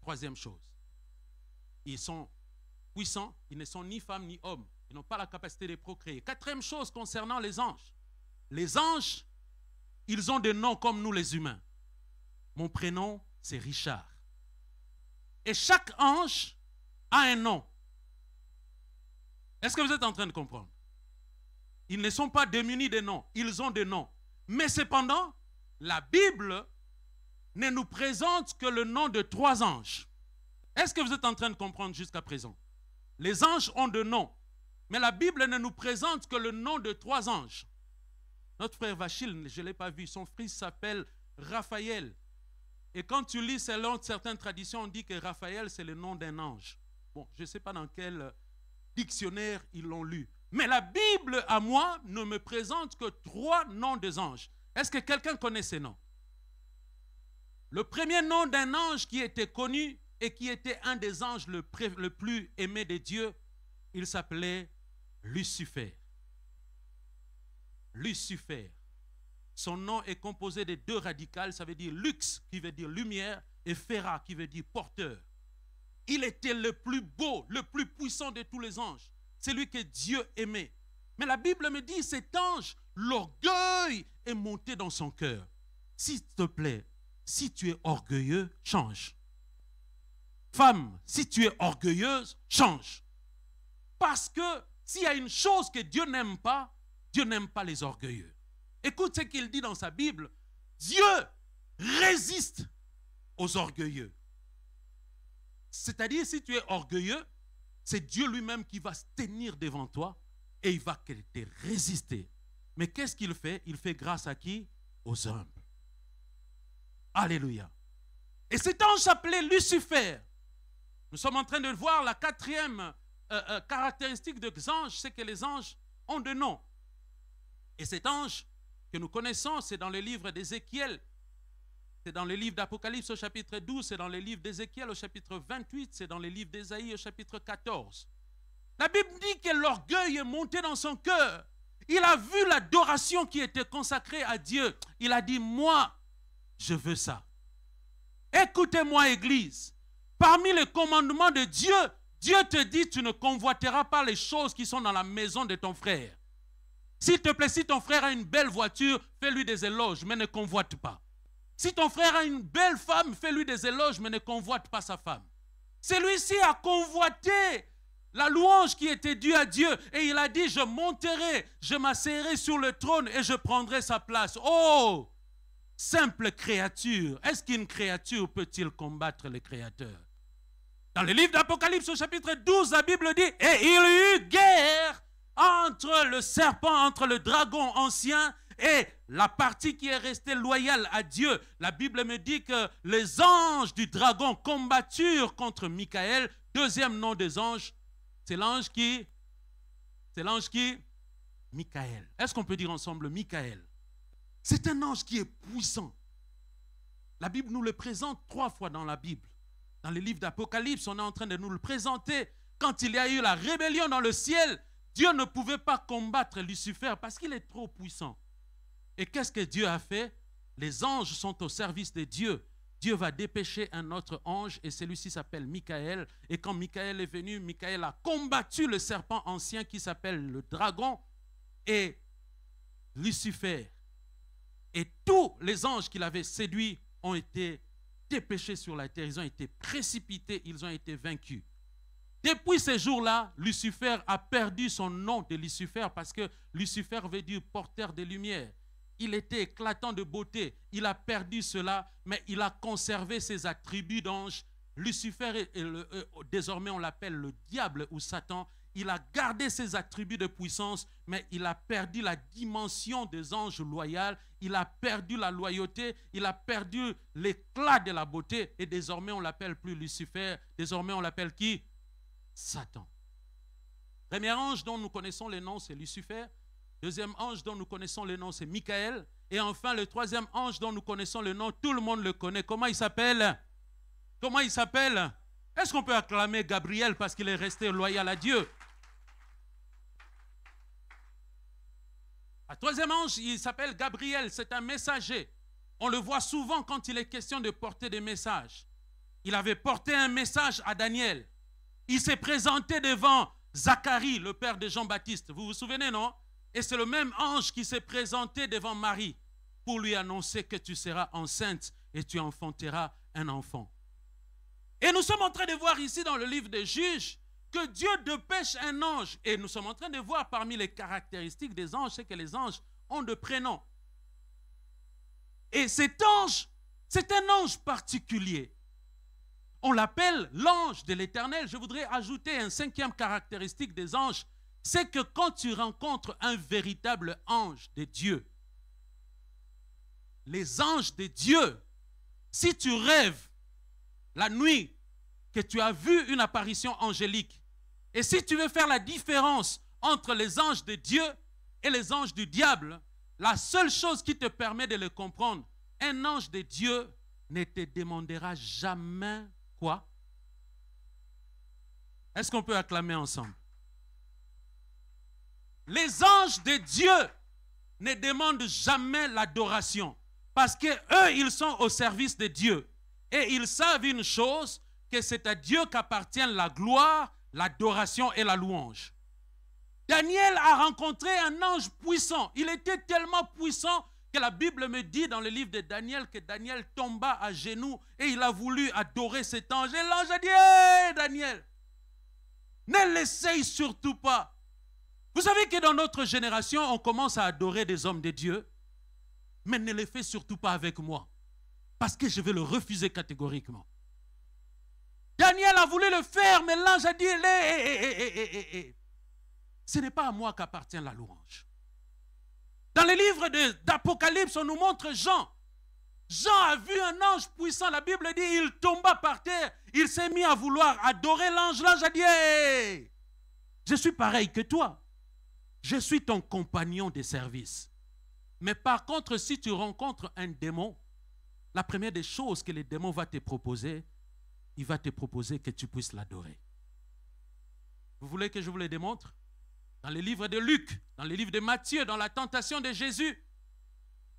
Troisième chose. Ils sont puissants, ils ne sont ni femmes ni hommes. Ils n'ont pas la capacité de procréer. Quatrième chose concernant les anges. Les anges, ils ont des noms comme nous les humains. Mon prénom, c'est Richard. Et chaque ange a un nom. Est-ce que vous êtes en train de comprendre? Ils ne sont pas démunis de noms, ils ont des noms. Mais cependant, la Bible ne nous présente que le nom de 3 anges. Est-ce que vous êtes en train de comprendre jusqu'à présent? Les anges ont des noms, mais la Bible ne nous présente que le nom de 3 anges. Notre frère Vachil, je ne l'ai pas vu, son fils s'appelle Raphaël. Et quand tu lis selon certaines traditions, on dit que Raphaël, c'est le nom d'un ange. Bon, je ne sais pas dans quel dictionnaire ils l'ont lu. Mais la Bible, à moi, ne me présente que 3 noms des anges. Est-ce que quelqu'un connaît ces noms? Le premier nom d'un ange qui était connu et qui était un des anges le plus aimé de Dieu, il s'appelait Lucifer. Lucifer. Son nom est composé de 2 radicales, ça veut dire lux, qui veut dire lumière, et fera, qui veut dire porteur. Il était le plus beau, le plus puissant de tous les anges. C'est lui que Dieu aimait. Mais la Bible me dit, cet ange, l'orgueil est monté dans son cœur. S'il te plaît, si tu es orgueilleux, change. Femme, si tu es orgueilleuse, change. Parce que s'il y a une chose que Dieu n'aime pas les orgueilleux. Écoute ce qu'il dit dans sa Bible. Dieu résiste aux orgueilleux. C'est-à-dire, si tu es orgueilleux, c'est Dieu lui-même qui va se tenir devant toi et il va te résister. Mais qu'est-ce qu'il fait? Il fait grâce à qui? Aux humbles. Alléluia. Et cet ange s'appelait Lucifer. Nous sommes en train de voir la quatrième caractéristique des anges, c'est que les anges ont des noms. Et cet ange que nous connaissons, c'est dans le livre d'Ézéchiel, c'est dans le livre d'Apocalypse au chapitre 12, c'est dans le livre d'Ézéchiel au chapitre 28, c'est dans le livre d'Ésaïe au chapitre 14. La Bible dit que l'orgueil est monté dans son cœur. Il a vu l'adoration qui était consacrée à Dieu. Il a dit, moi, je veux ça. Écoutez-moi, Église. Parmi les commandements de Dieu, Dieu te dit, tu ne convoiteras pas les choses qui sont dans la maison de ton frère. S'il te plaît, si ton frère a une belle voiture, fais-lui des éloges, mais ne convoite pas. Si ton frère a une belle femme, fais-lui des éloges, mais ne convoite pas sa femme. Celui-ci a convoité la louange qui était due à Dieu. Et il a dit, je monterai, je m'asseoirai sur le trône et je prendrai sa place. Oh, simple créature. Est-ce qu'une créature peut-il combattre le Créateur? Dans le livre d'Apocalypse au chapitre 12, la Bible dit, et il y eut guerre entre le serpent, entre le dragon ancien et la partie qui est restée loyale à Dieu. La Bible me dit que les anges du dragon combatturent contre Michael. Deuxième nom des anges, c'est l'ange qui? Michael. Est-ce qu'on peut dire ensemble Michael? C'est un ange qui est puissant. La Bible nous le présente 3 fois dans la Bible. Dans le livre d'Apocalypse, on est en train de nous le présenter. Quand il y a eu la rébellion dans le ciel, Dieu ne pouvait pas combattre Lucifer parce qu'il est trop puissant. Et qu'est-ce que Dieu a fait? Les anges sont au service de Dieu. Dieu va dépêcher un autre ange et celui-ci s'appelle Michael. Et quand Michael est venu, Michael a combattu le serpent ancien qui s'appelle le dragon et Lucifer. Et tous les anges qu'il avait séduits ont été dépêchés sur la terre. Ils ont été précipités, ils ont été vaincus. Depuis ces jours-là, Lucifer a perdu son nom de Lucifer parce que Lucifer veut dire porteur de lumière. Il était éclatant de beauté. Il a perdu cela, mais il a conservé ses attributs d'ange. Lucifer, désormais on l'appelle le diable ou Satan. Il a gardé ses attributs de puissance, mais il a perdu la dimension des anges loyaux. Il a perdu la loyauté. Il a perdu l'éclat de la beauté. Et désormais on ne l'appelle plus Lucifer. Désormais on l'appelle qui? Satan. Premier ange dont nous connaissons les noms, c'est Lucifer. Deuxième ange dont nous connaissons le nom, c'est Michael. Et enfin, le troisième ange dont nous connaissons le nom, tout le monde le connaît. Comment il s'appelle? Comment il s'appelle? Est-ce qu'on peut acclamer Gabriel parce qu'il est resté loyal à Dieu? Le troisième ange, il s'appelle Gabriel. C'est un messager. On le voit souvent quand il est question de porter des messages. Il avait porté un message à Daniel. Il s'est présenté devant Zacharie, le père de Jean-Baptiste. Vous vous souvenez, non? Et c'est le même ange qui s'est présenté devant Marie pour lui annoncer que tu seras enceinte et tu enfanteras un enfant. Et nous sommes en train de voir ici dans le livre des Juges que Dieu dépêche un ange. Et nous sommes en train de voir parmi les caractéristiques des anges, c'est que les anges ont de prénoms. Et cet ange, c'est un ange particulier. On l'appelle l'ange de l'Éternel. Je voudrais ajouter une 5e caractéristique des anges. C'est que quand tu rencontres un véritable ange de Dieu, les anges de Dieu, si tu rêves la nuit que tu as vu une apparition angélique, et si tu veux faire la différence entre les anges de Dieu et les anges du diable, la seule chose qui te permet de le comprendre, un ange de Dieu ne te demandera jamais quoi? Est-ce qu'on peut acclamer ensemble? Les anges de Dieu ne demandent jamais l'adoration parce qu'eux, ils sont au service de Dieu. Et ils savent une chose, que c'est à Dieu qu'appartient la gloire, l'adoration et la louange. Daniel a rencontré un ange puissant. Il était tellement puissant que la Bible me dit dans le livre de Daniel que Daniel tomba à genoux et il a voulu adorer cet ange. Et l'ange a dit, hey, Daniel, ne l'essaye surtout pas. Vous savez que dans notre génération, on commence à adorer des hommes de Dieu, mais ne le fais surtout pas avec moi, parce que je vais le refuser catégoriquement. Daniel a voulu le faire, mais l'ange a dit, ce n'est pas à moi qu'appartient la louange. Dans le livre d'Apocalypse, on nous montre Jean. Jean a vu un ange puissant. La Bible dit, il tomba par terre. Il s'est mis à vouloir adorer l'ange. L'ange a dit, hey, je suis pareil que toi. Je suis ton compagnon de service. Mais par contre, si tu rencontres un démon, la première des choses que le démon va te proposer, il va te proposer que tu puisses l'adorer. Vous voulez que je vous le démontre? Dans les livres de Luc, dans les livres de Matthieu, dans la tentation de Jésus,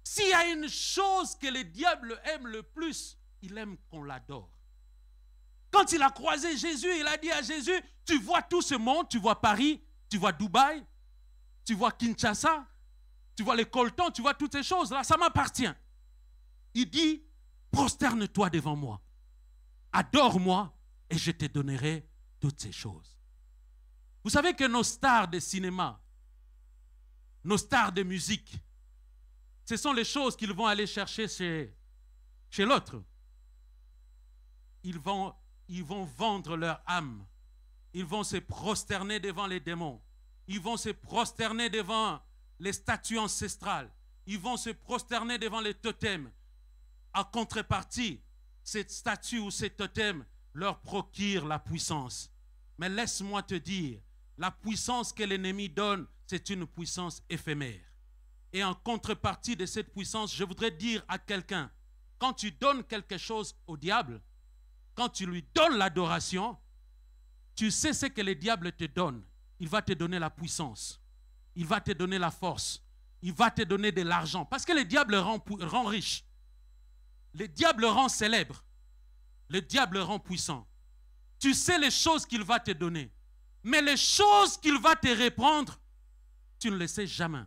s'il y a une chose que le diable aime le plus, il aime qu'on l'adore. Quand il a croisé Jésus, il a dit à Jésus, tu vois tout ce monde, tu vois Paris, tu vois Dubaï, tu vois Kinshasa, tu vois les coltons, tu vois toutes ces choses-là, ça m'appartient. Il dit, prosterne-toi devant moi, adore-moi et je te donnerai toutes ces choses. Vous savez que nos stars de cinéma, nos stars de musique, ce sont les choses qu'ils vont aller chercher chez l'autre. Ils vont vendre leur âme. Ils vont se prosterner devant les démons. Ils vont se prosterner devant les statues ancestrales. Ils vont se prosterner devant les totems. En contrepartie, cette statue ou ces totems leur procure la puissance. Mais laisse-moi te dire, la puissance que l'ennemi donne, c'est une puissance éphémère. Et en contrepartie de cette puissance, je voudrais dire à quelqu'un, quand tu donnes quelque chose au diable, quand tu lui donnes l'adoration, tu sais ce que le diable te donne. Il va te donner la puissance. Il va te donner la force. Il va te donner de l'argent. Parce que le diable rend riche. Le diable rend célèbre. Le diable rend puissant. Tu sais les choses qu'il va te donner. Mais les choses qu'il va te reprendre, tu ne le sais jamais.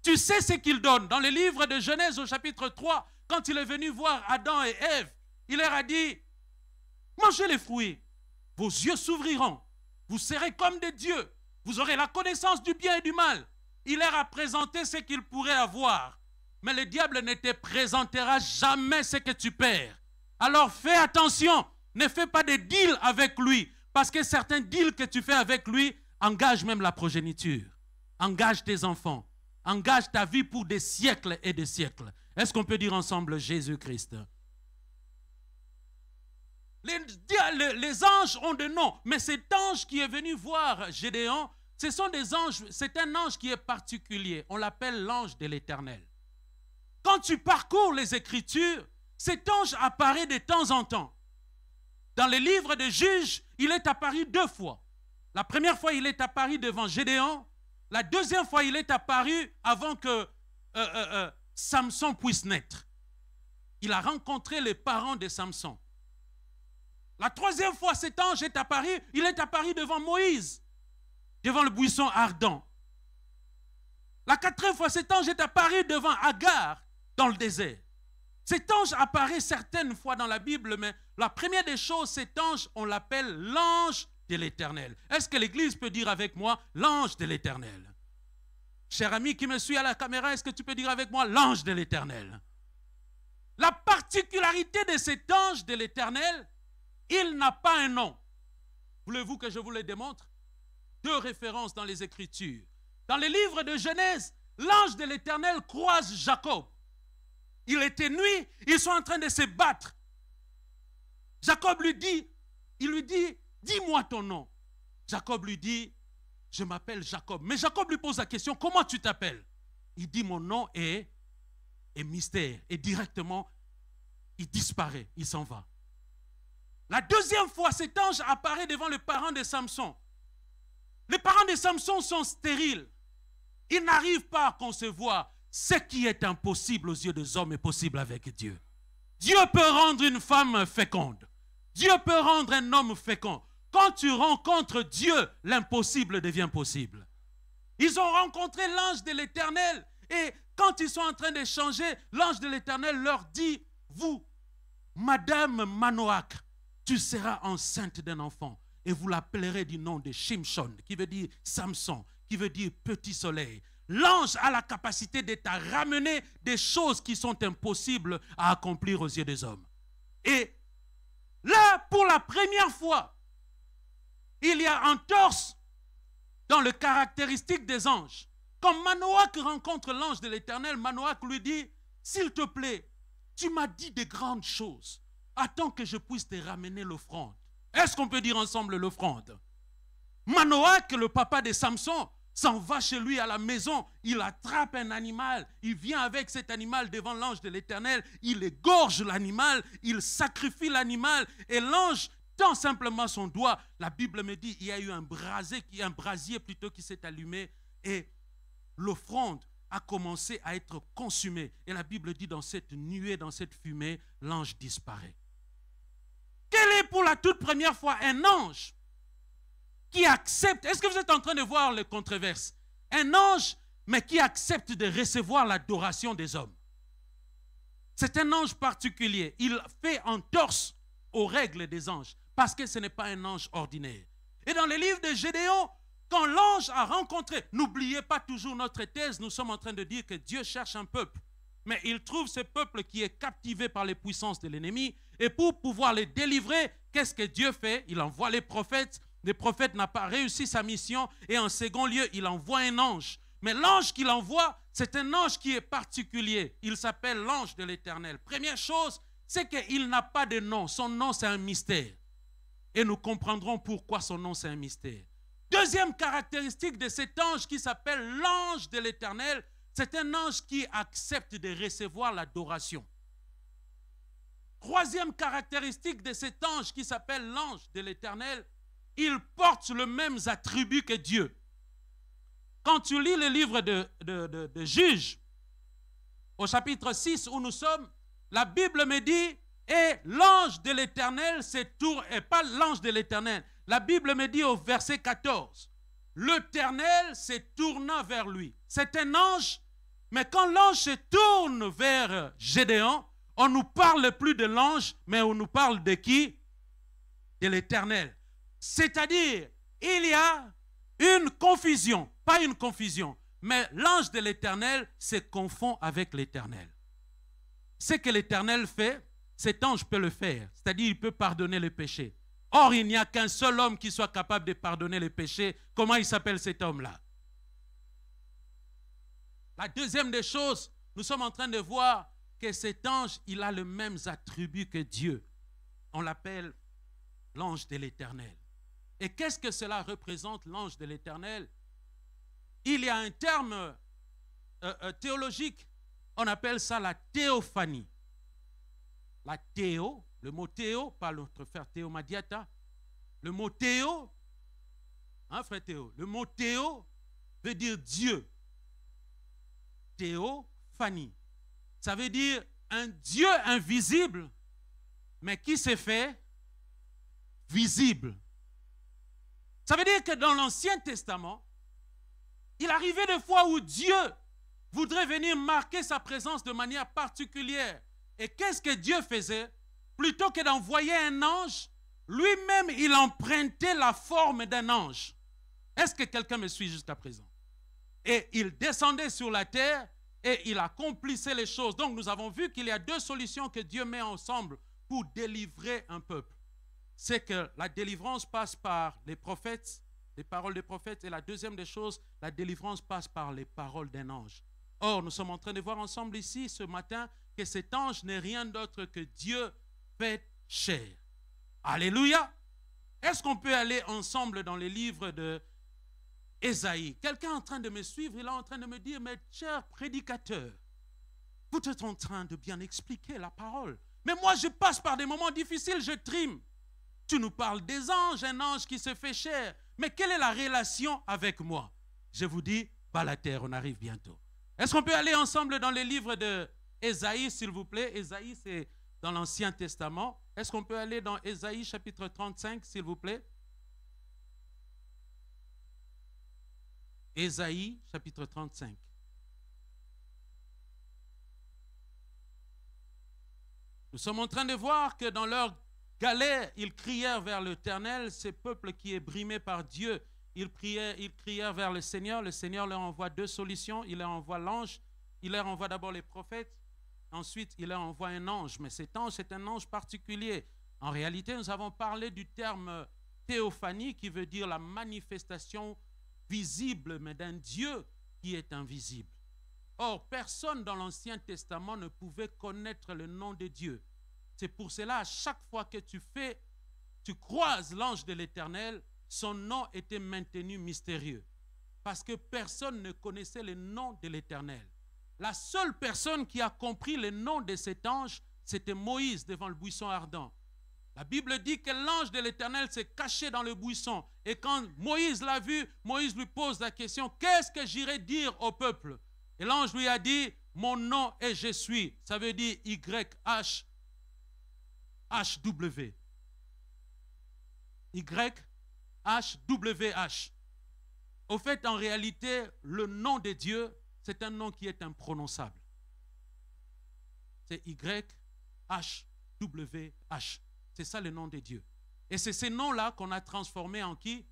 Tu sais ce qu'il donne. Dans le livre de Genèse au chapitre 3, quand il est venu voir Adam et Ève, il leur a dit, mangez les fruits, vos yeux s'ouvriront, vous serez comme des dieux, vous aurez la connaissance du bien et du mal. Il leur a présenté ce qu'il pourrait avoir. Mais le diable ne te présentera jamais ce que tu perds. Alors fais attention, ne fais pas de deals avec lui, parce que certains deals que tu fais avec lui engagent même la progéniture, engagent tes enfants, engagent ta vie pour des siècles et des siècles. Est-ce qu'on peut dire ensemble Jésus-Christ? Les anges ont des noms, mais cet ange qui est venu voir Gédéon, ce sont des anges, c'est un ange qui est particulier. On l'appelle l'ange de l'Éternel. Quand tu parcours les Écritures, cet ange apparaît de temps en temps. Dans les livres de Juges, il est apparu 2 fois. La première fois, il est apparu devant Gédéon. La deuxième fois, il est apparu avant que Samson puisse naître. Il a rencontré les parents de Samson. La troisième fois, cet ange est apparu, il est apparu devant Moïse, devant le buisson ardent. La 4e fois, cet ange est apparu devant Agar dans le désert. Cet ange apparaît certaines fois dans la Bible, mais la première des choses, cet ange, on l'appelle l'ange de l'Éternel. Est-ce que l'Église peut dire avec moi l'ange de l'Éternel? Cher ami qui me suit à la caméra, est-ce que tu peux dire avec moi l'ange de l'Éternel? La particularité de cet ange de l'Éternel, il n'a pas un nom. Voulez-vous que je vous le démontre? 2 références dans les Écritures. Dans les livres de Genèse, l'ange de l'Éternel croise Jacob. Il était nuit, ils sont en train de se battre. Jacob lui dit, dis-moi ton nom. Jacob lui dit, je m'appelle Jacob. Mais Jacob lui pose la question, comment tu t'appelles? Il dit, mon nom est mystère. Et directement, il disparaît, il s'en va. La 2e fois, cet ange apparaît devant les parents de Samson. Les parents de Samson sont stériles. Ils n'arrivent pas à concevoir ce qui est impossible aux yeux des hommes est possible avec Dieu. Dieu peut rendre une femme féconde. Dieu peut rendre un homme fécond. Quand tu rencontres Dieu, l'impossible devient possible. Ils ont rencontré l'ange de l'Éternel et quand ils sont en train d'échanger, l'ange de l'Éternel leur dit, vous, Madame Manoach, tu seras enceinte d'un enfant et vous l'appellerez du nom de Shimshon, qui veut dire Samson, qui veut dire petit soleil. L'ange a la capacité de te ramener des choses qui sont impossibles à accomplir aux yeux des hommes. Et là, pour la première fois, il y a entorse dans le caractéristique des anges. Quand Manoach rencontre l'ange de l'Éternel, Manoach lui dit, s'il te plaît, tu m'as dit de grandes choses. Attends que je puisse te ramener l'offrande. Est-ce qu'on peut dire ensemble l'offrande? Manoach, le papa de Samson, s'en va chez lui à la maison, il attrape un animal, il vient avec cet animal devant l'ange de l'Éternel, il égorge l'animal, il sacrifie l'animal et l'ange tend simplement son doigt. La Bible me dit il y a eu un brasier plutôt qui s'est allumé et l'offrande a commencé à être consumée. Et la Bible dit dans cette nuée, dans cette fumée, l'ange disparaît. Quel est pour la toute première fois un ange qui accepte, est-ce que vous êtes en train de voir les controverses? Un ange, mais qui accepte de recevoir l'adoration des hommes. C'est un ange particulier. Il fait entorse aux règles des anges, parce que ce n'est pas un ange ordinaire. Et dans le livre de Gédéon, quand l'ange a rencontré, n'oubliez pas toujours notre thèse, nous sommes en train de dire que Dieu cherche un peuple, mais il trouve ce peuple qui est captivé par les puissances de l'ennemi, et pour pouvoir les délivrer, qu'est-ce que Dieu fait? Il envoie les prophètes. Le prophète n'a pas réussi sa mission et en second lieu, il envoie un ange. Mais l'ange qu'il envoie, c'est un ange qui est particulier. Il s'appelle l'ange de l'Éternel. Première chose, c'est qu'il n'a pas de nom. Son nom, c'est un mystère. Et nous comprendrons pourquoi son nom, c'est un mystère. Deuxième caractéristique de cet ange qui s'appelle l'ange de l'Éternel, c'est un ange qui accepte de recevoir l'adoration. Troisième caractéristique de cet ange qui s'appelle l'ange de l'Éternel, il porte les mêmes attributs que Dieu. Quand tu lis le livre de Juges, au chapitre 6 où nous sommes, la Bible me dit, et l'ange de l'Éternel et pas l'ange de l'Éternel. La Bible me dit au verset 14, l'Éternel se tourna vers lui. C'est un ange, mais quand l'ange se tourne vers Gédéon, on ne nous parle plus de l'ange, mais on nous parle de qui? De l'Éternel. C'est-à-dire, il y a une confusion, pas une confusion, mais l'ange de l'Éternel se confond avec l'Éternel. Ce que l'Éternel fait, cet ange peut le faire, c'est-à-dire il peut pardonner les péchés. Or, il n'y a qu'un seul homme qui soit capable de pardonner les péchés. Comment il s'appelle cet homme-là? La deuxième des choses, nous sommes en train de voir que cet ange, il a les mêmes attributs que Dieu. On l'appelle l'ange de l'Éternel. Et qu'est-ce que cela représente, l'ange de l'Éternel? Il y a un terme théologique, on appelle ça la théophanie. La théo, le mot théo, pas notre frère Théo Madiata, le mot théo, hein frère Théo, le mot théo veut dire Dieu. Théophanie, ça veut dire un Dieu invisible, mais qui s'est fait visible. Ça veut dire que dans l'Ancien Testament, il arrivait des fois où Dieu voudrait venir marquer sa présence de manière particulière. Et qu'est-ce que Dieu faisait? Plutôt que d'envoyer un ange, lui-même, il empruntait la forme d'un ange. Est-ce que quelqu'un me suit jusqu'à présent? Et il descendait sur la terre et il accomplissait les choses. Donc nous avons vu qu'il y a deux solutions que Dieu met ensemble pour délivrer un peuple. C'est que la délivrance passe par les prophètes, les paroles des prophètes, et la deuxième des choses, la délivrance passe par les paroles d'un ange. Or, nous sommes en train de voir ensemble ici, ce matin, que cet ange n'est rien d'autre que Dieu fait chair. Alléluia! Est-ce qu'on peut aller ensemble dans les livres de Ésaïe? Quelqu'un est en train de me suivre, il est en train de me dire, mais cher prédicateur, vous êtes en train de bien expliquer la parole. Mais moi, je passe par des moments difficiles, je trime. Tu nous parles des anges, un ange qui se fait chair. Mais quelle est la relation avec moi? Je vous dis, bas la terre, on arrive bientôt. Est-ce qu'on peut aller ensemble dans les livres de Ésaïe, s'il vous plaît? Ésaïe, c'est dans l'Ancien Testament. Est-ce qu'on peut aller dans Ésaïe, chapitre 35, s'il vous plaît? Ésaïe, chapitre 35. Nous sommes en train de voir que dans leur galère, ils crièrent vers l'Éternel, ce peuple qui est brimé par Dieu. Ils crièrent vers le Seigneur leur envoie deux solutions. Il leur envoie l'ange, il leur envoie d'abord les prophètes, ensuite il leur envoie un ange. Mais cet ange, c'est un ange particulier. En réalité, nous avons parlé du terme théophanie qui veut dire la manifestation visible, mais d'un Dieu qui est invisible. Or, personne dans l'Ancien Testament ne pouvait connaître le nom de Dieu. C'est pour cela, à chaque fois que tu croises l'ange de l'Éternel, son nom était maintenu mystérieux. Parce que personne ne connaissait le nom de l'Éternel. La seule personne qui a compris le nom de cet ange, c'était Moïse devant le buisson ardent. La Bible dit que l'ange de l'Éternel s'est caché dans le buisson. Et quand Moïse l'a vu, Moïse lui pose la question, qu'est-ce que j'irai dire au peuple? Et l'ange lui a dit, mon nom est je suis. Ça veut dire YHWH. YHWH. Au fait, en réalité, le nom de Dieu, c'est un nom qui est imprononçable. C'est YHWH. C'est ça le nom de Dieu. Et c'est ces noms-là qu'on a transformés en qui?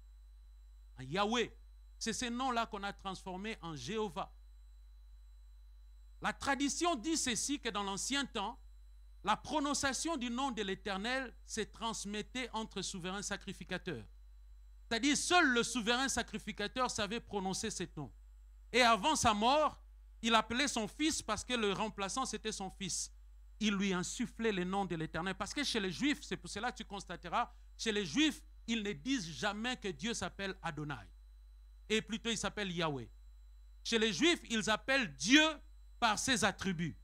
En Yahweh. C'est ces noms-là qu'on a transformés en Jéhovah. La tradition dit ceci, que dans l'ancien temps, la prononciation du nom de l'Éternel se transmettait entre souverains sacrificateurs. C'est-à-dire, seul le souverain sacrificateur savait prononcer ce nom. Et avant sa mort, il appelait son fils parce que le remplaçant, c'était son fils. Il lui insufflait le nom de l'Éternel. Parce que chez les Juifs, c'est pour cela que tu constateras, chez les Juifs, ils ne disent jamais que Dieu s'appelle Adonai. Et plutôt, il s'appelle Yahweh. Chez les Juifs, ils appellent Dieu par ses attributs.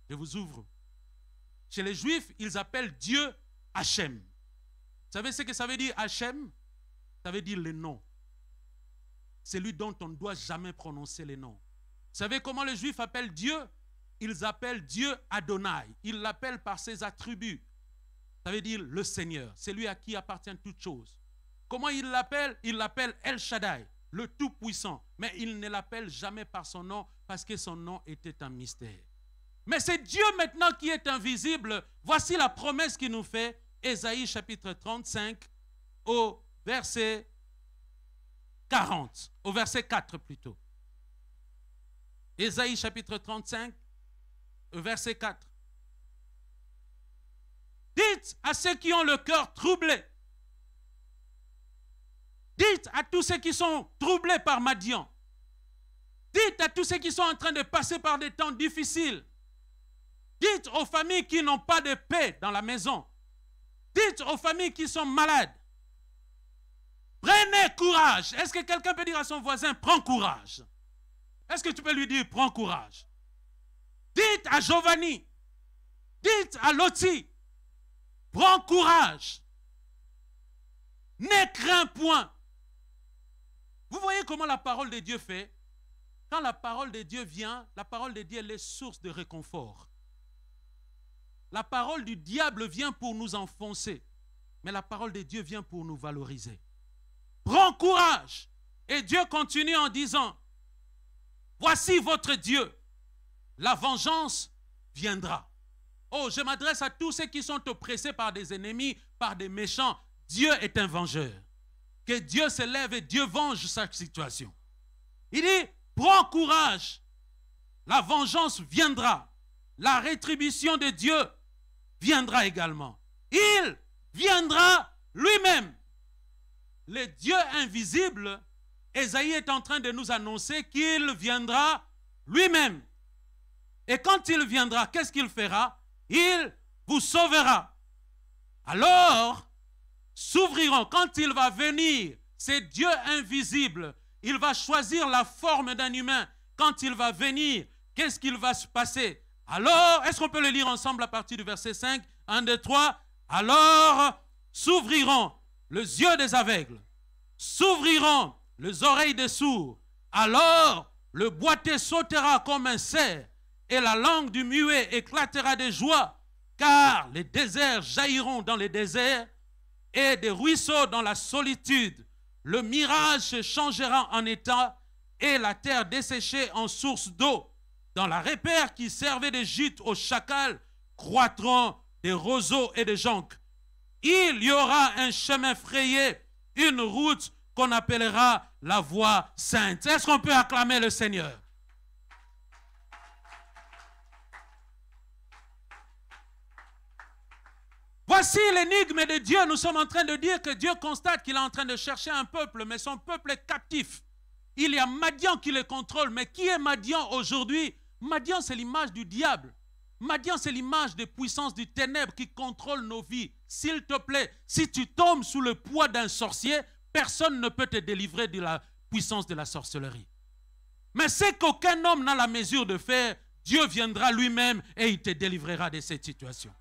Je vous ouvre. Chez les Juifs, ils appellent Dieu Hachem. Vous savez ce que ça veut dire Hachem? Ça veut dire le nom. C'est lui dont on ne doit jamais prononcer les noms. Vous savez comment les Juifs appellent Dieu? Ils appellent Dieu Adonai. Ils l'appellent par ses attributs. Ça veut dire le Seigneur. C'est lui à qui appartient toutes choses. Comment ils l'appellent? Ils l'appellent El Shaddai, le Tout-Puissant. Mais ils ne l'appellent jamais par son nom parce que son nom était un mystère. Mais c'est Dieu maintenant qui est invisible. Voici la promesse qu'il nous fait. Ésaïe chapitre 35 au verset 40. Au verset 4 plutôt. Ésaïe chapitre 35 verset 4. Dites à ceux qui ont le cœur troublé. Dites à tous ceux qui sont troublés par Madian. Dites à tous ceux qui sont en train de passer par des temps difficiles. Dites aux familles qui n'ont pas de paix dans la maison. Dites aux familles qui sont malades. Prenez courage. Est-ce que quelqu'un peut dire à son voisin, prends courage? Est-ce que tu peux lui dire, prends courage? Dites à Giovanni, dites à Loti, prends courage. Ne crains point. Vous voyez comment la parole de Dieu fait? Quand la parole de Dieu vient, la parole de Dieu elle est source de réconfort. La parole du diable vient pour nous enfoncer, mais la parole de Dieu vient pour nous valoriser. Prends courage. Et Dieu continue en disant, voici votre Dieu. La vengeance viendra. Oh, je m'adresse à tous ceux qui sont oppressés par des ennemis, par des méchants. Dieu est un vengeur. Que Dieu se lève et Dieu venge sa situation. Il dit, prends courage. La vengeance viendra. La rétribution de Dieu viendra également. Il viendra lui-même. Le Dieu invisible, Ésaïe est en train de nous annoncer qu'il viendra lui-même. Et quand il viendra, qu'est-ce qu'il fera? Il vous sauvera. Alors, s'ouvriront. Quand il va venir, c'est Dieu invisible. Il va choisir la forme d'un humain. Quand il va venir, qu'est-ce qu'il va se passer? Alors, est-ce qu'on peut le lire ensemble à partir du verset 5? 1, 2, 3. Alors, s'ouvriront les yeux des aveugles. S'ouvriront les oreilles des sourds. Alors, le boiteux sautera comme un cerf. Et la langue du muet éclatera de joie, car les déserts jailliront dans les déserts et des ruisseaux dans la solitude. Le mirage se changera en étang et la terre desséchée en source d'eau. Dans la ripère qui servait de gîte aux chacals, croîtront des roseaux et des joncs. Il y aura un chemin frayé, une route qu'on appellera la voie sainte. Est-ce qu'on peut acclamer le Seigneur? Voici l'énigme de Dieu. Nous sommes en train de dire que Dieu constate qu'il est en train de chercher un peuple, mais son peuple est captif. Il y a Madian qui les contrôle. Mais qui est Madian aujourd'hui? Madian, c'est l'image du diable. Madian, c'est l'image des puissances du ténèbre qui contrôlent nos vies. S'il te plaît, si tu tombes sous le poids d'un sorcier, personne ne peut te délivrer de la puissance de la sorcellerie. Mais c'est qu'aucun homme n'a la mesure de faire, Dieu viendra lui-même et il te délivrera de cette situation.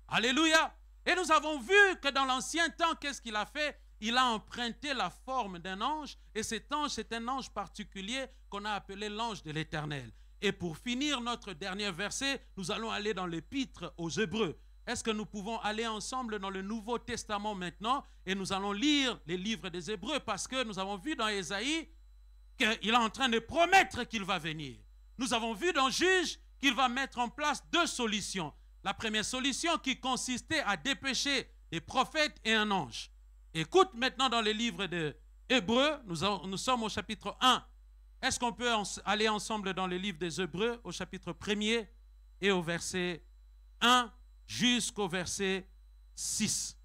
Alléluia. Et nous avons vu que dans l'ancien temps, qu'est-ce qu'il a fait? Il a emprunté la forme d'un ange, et cet ange, c'est un ange particulier qu'on a appelé l'ange de l'Éternel. Et pour finir notre dernier verset, nous allons aller dans l'épître aux Hébreux. Est-ce que nous pouvons aller ensemble dans le Nouveau Testament maintenant et nous allons lire les livres des Hébreux parce que nous avons vu dans Ésaïe qu'il est en train de promettre qu'il va venir. Nous avons vu dans Juge qu'il va mettre en place 2 solutions. La première solution qui consistait à dépêcher des prophètes et un ange. Écoute maintenant dans les livres des Hébreux, nous sommes au chapitre 1. Est-ce qu'on peut aller ensemble dans les livres des Hébreux au chapitre 1er et au verset 1 jusqu'au verset 6.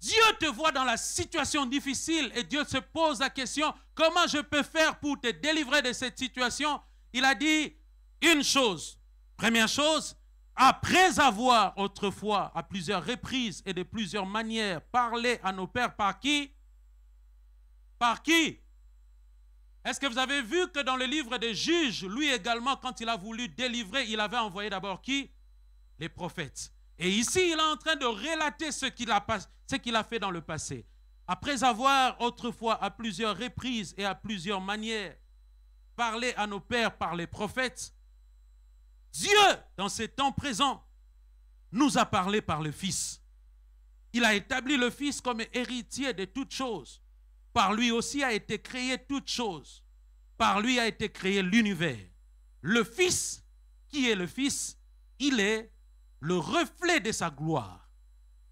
Dieu te voit dans la situation difficile et Dieu se pose la question, comment je peux faire pour te délivrer de cette situation? Il a dit une chose. Première chose, après avoir autrefois à plusieurs reprises et de plusieurs manières parlé à nos pères par qui? Par qui? Est-ce que vous avez vu que dans le livre des Juges, lui également, quand il a voulu délivrer, il avait envoyé d'abord qui? Les prophètes. Et ici, il est en train de relater ce qu'il a fait dans le passé. Après avoir autrefois à plusieurs reprises et à plusieurs manières parlé à nos pères par les prophètes, Dieu, dans ces temps présents, nous a parlé par le Fils. Il a établi le Fils comme héritier de toutes choses. Par lui aussi a été créée toute chose. Par lui a été créé l'univers. Le Fils, qui est le Fils, il est le reflet de sa gloire.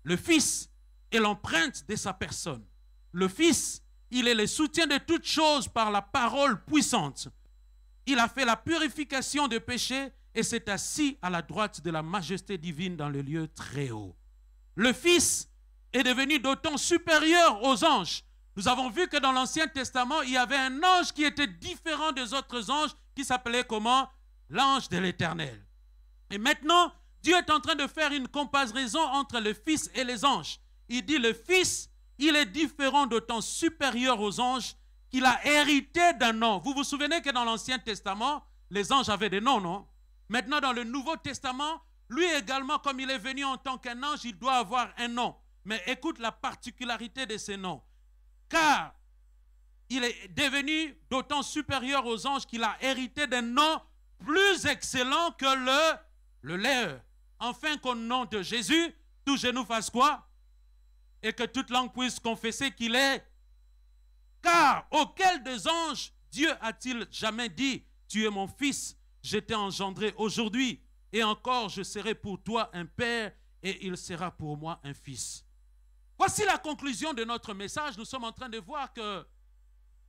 Le Fils est l'empreinte de sa personne. Le Fils, il est le soutien de toutes choses par la parole puissante. Il a fait la purification des péchés et s'est assis à la droite de la majesté divine dans le lieu très haut. Le Fils est devenu d'autant supérieur aux anges. Nous avons vu que dans l'Ancien Testament, il y avait un ange qui était différent des autres anges, qui s'appelait comment? L'ange de l'Éternel. Et maintenant, Dieu est en train de faire une comparaison entre le Fils et les anges. Il dit le Fils, il est différent d'autant supérieur aux anges qu'il a hérité d'un nom. Vous vous souvenez que dans l'Ancien Testament, les anges avaient des noms, non? Maintenant, dans le Nouveau Testament, lui également, comme il est venu en tant qu'un ange, il doit avoir un nom. Mais écoute la particularité de ces noms. Car il est devenu d'autant supérieur aux anges qu'il a hérité d'un nom plus excellent que le leur. Afin qu'au nom de Jésus, tout genou fasse quoi? Et que toute langue puisse confesser qu'il est. Car auquel des anges Dieu a-t-il jamais dit, tu es mon fils, je t'ai engendré aujourd'hui, et encore je serai pour toi un père, et il sera pour moi un fils. Voici la conclusion de notre message. Nous sommes en train de voir que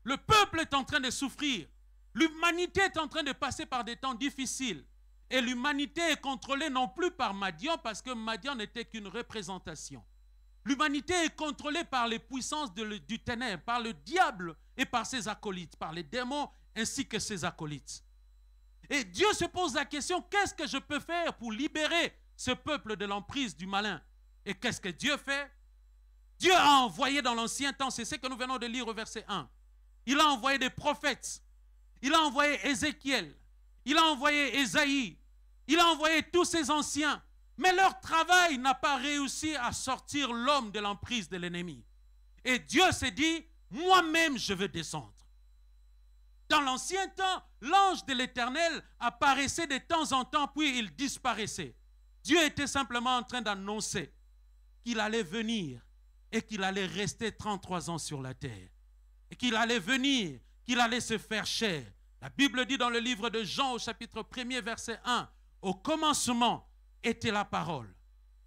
le peuple est en train de souffrir. L'humanité est en train de passer par des temps difficiles. Et l'humanité est contrôlée non plus par Madian, parce que Madian n'était qu'une représentation. L'humanité est contrôlée par les puissances du ténèbre, par le diable et par ses acolytes, par les démons ainsi que ses acolytes. Et Dieu se pose la question, qu'est-ce que je peux faire pour libérer ce peuple de l'emprise du malin? Et qu'est-ce que Dieu fait? Dieu a envoyé dans l'ancien temps, c'est ce que nous venons de lire au verset 1. Il a envoyé des prophètes. Il a envoyé Ézéchiel. Il a envoyé Ésaïe. Il a envoyé tous ces anciens. Mais leur travail n'a pas réussi à sortir l'homme de l'emprise de l'ennemi. Et Dieu s'est dit, moi-même je veux descendre. Dans l'ancien temps, l'ange de l'Éternel apparaissait de temps en temps, puis il disparaissait. Dieu était simplement en train d'annoncer qu'il allait venir et qu'il allait rester 33 ans sur la terre. Et qu'il allait venir, qu'il allait se faire chair. La Bible dit dans le livre de Jean au chapitre 1er verset 1, au commencement était la parole.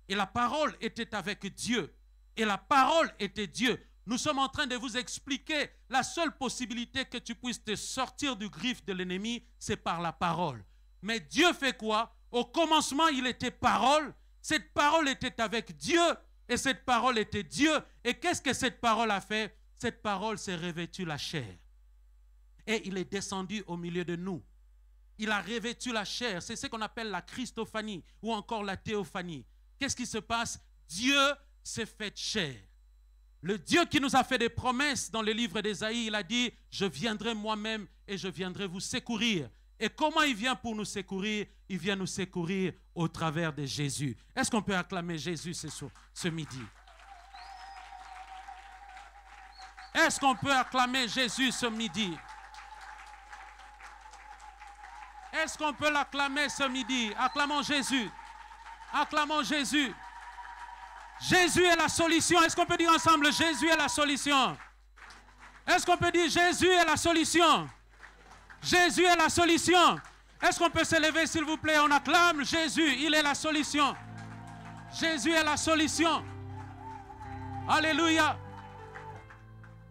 Et la parole était avec Dieu. Et la parole était Dieu. Nous sommes en train de vous expliquer la seule possibilité que tu puisses te sortir du griffe de l'ennemi, c'est par la parole. Mais Dieu fait quoi? Au commencement, il était parole. Cette parole était avec Dieu et cette parole était Dieu. Et qu'est-ce que cette parole a fait? cette parole s'est revêtue la chair. Et il est descendu au milieu de nous. Il a revêtu la chair. C'est ce qu'on appelle la Christophanie ou encore la théophanie. Qu'est-ce qui se passe? Dieu s'est fait chair. Le Dieu qui nous a fait des promesses dans le livre d'Ésaïe, il a dit, je viendrai moi-même et je viendrai vous secourir. Et comment il vient pour nous secourir? Il vient nous secourir au travers de Jésus. Est-ce qu'on peut acclamer Jésus ce midi? Est-ce qu'on peut acclamer Jésus ce midi? Est-ce qu'on peut l'acclamer ce midi? Acclamons Jésus. Acclamons Jésus. Jésus est la solution. Est-ce qu'on peut dire ensemble, Jésus est la solution? Est-ce qu'on peut dire, Jésus est la solution? Jésus est la solution. Est-ce qu'on peut se lever, s'il vous plaît? On acclame Jésus, il est la solution. Jésus est la solution. Alléluia.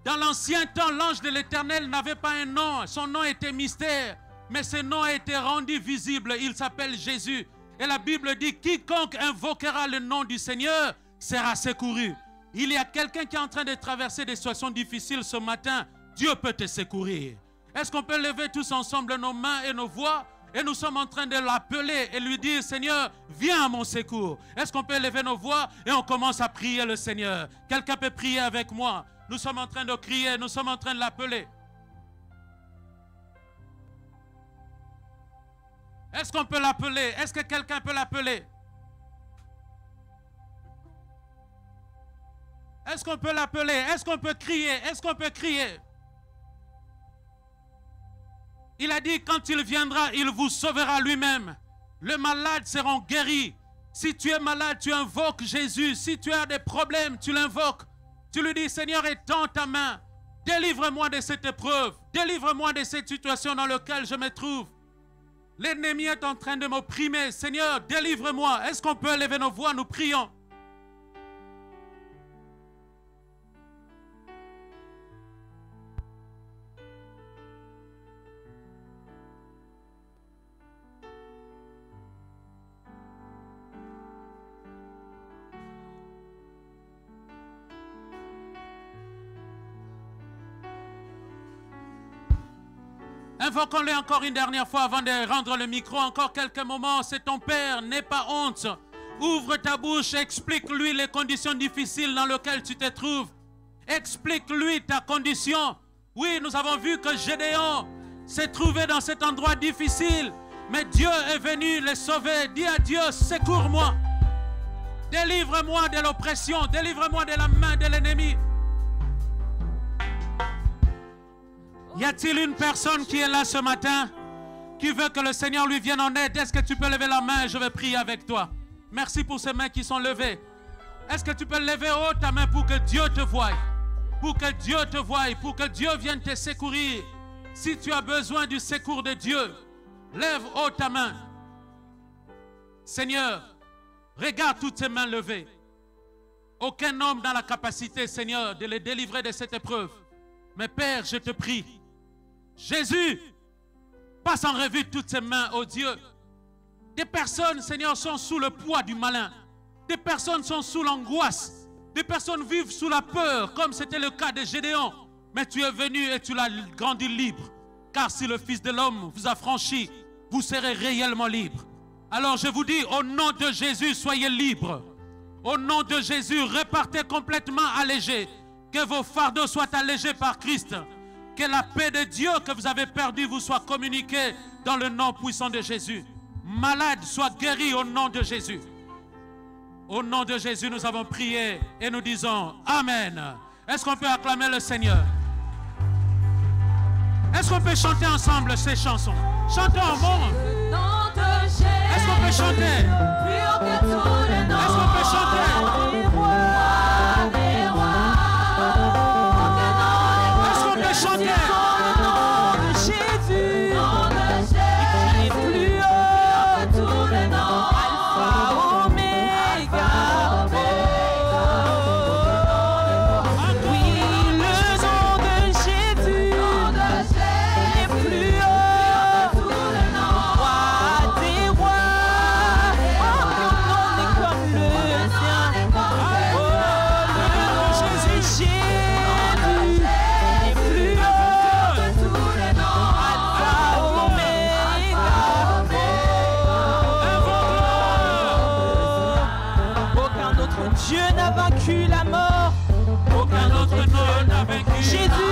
Dans l'ancien temps, l'ange de l'Éternel n'avait pas un nom. Son nom était mystère. Mais ce nom a été rendu visible. Il s'appelle Jésus. Et la Bible dit, quiconque invoquera le nom du Seigneur sera secouru. Il y a quelqu'un qui est en train de traverser des situations difficiles ce matin. Dieu peut te secourir. Est-ce qu'on peut lever tous ensemble nos mains et nos voix? Et nous sommes en train de l'appeler et lui dire, Seigneur, viens à mon secours. Est-ce qu'on peut lever nos voix et on commence à prier le Seigneur? Quelqu'un peut prier avec moi? Nous sommes en train de crier, nous sommes en train de l'appeler. Est-ce qu'on peut l'appeler? Est-ce que quelqu'un peut l'appeler? Est-ce qu'on peut l'appeler? Est-ce qu'on peut crier? Est-ce qu'on peut crier? Il a dit, quand il viendra, il vous sauvera lui-même. Les malades seront guéris. Si tu es malade, tu invoques Jésus. Si tu as des problèmes, tu l'invoques. Tu lui dis, Seigneur, étends ta main. Délivre-moi de cette épreuve. Délivre-moi de cette situation dans laquelle je me trouve. L'ennemi est en train de m'opprimer. Seigneur, délivre-moi. Est-ce qu'on peut élever nos voix? Nous prions. Invoquons-le encore une dernière fois avant de rendre le micro. Encore quelques moments. C'est ton Père. N'aie pas honte. Ouvre ta bouche. Explique-lui les conditions difficiles dans lesquelles tu te trouves. Explique-lui ta condition. Oui, nous avons vu que Gédéon s'est trouvé dans cet endroit difficile. Mais Dieu est venu le sauver. Dis à Dieu, secours-moi. Délivre-moi de l'oppression. Délivre-moi de la main de l'ennemi. Y a-t-il une personne qui est là ce matin qui veut que le Seigneur lui vienne en aide? Est-ce que tu peux lever la main et je vais prier avec toi? Merci pour ces mains qui sont levées. Est-ce que tu peux lever haut ta main pour que Dieu te voie? Pour que Dieu te voie, pour que Dieu vienne te secourir. Si tu as besoin du secours de Dieu, lève haut ta main. Seigneur, regarde toutes ces mains levées. Aucun homme n'a la capacité, Seigneur, de les délivrer de cette épreuve. Mais Père, je te prie, Jésus, passe en revue toutes ces mains, oh Dieu. Des personnes, Seigneur, sont sous le poids du malin. Des personnes sont sous l'angoisse. Des personnes vivent sous la peur, comme c'était le cas de Gédéon. Mais tu es venu et tu l'as rendu libre. Car si le Fils de l'homme vous a franchi, vous serez réellement libre. Alors je vous dis, au nom de Jésus, soyez libres. Au nom de Jésus, repartez complètement allégés. Que vos fardeaux soient allégés par Christ. Que la paix de Dieu que vous avez perdue vous soit communiquée dans le nom puissant de Jésus. Malades soient guéris au nom de Jésus. Au nom de Jésus, nous avons prié et nous disons Amen. Est-ce qu'on peut acclamer le Seigneur? Est-ce qu'on peut chanter ensemble ces chansons? Chantons au monde. Est-ce qu'on peut chanter? Est-ce qu'on peut chanter? Chanter. Jésus, il est plus haut que tous les noms, Alpha, Oméga. Oui, le nom de Jésus, il est plus haut que tous les noms. n'a vaincu la mort. Aucun autre nom n'a vaincu. Jésus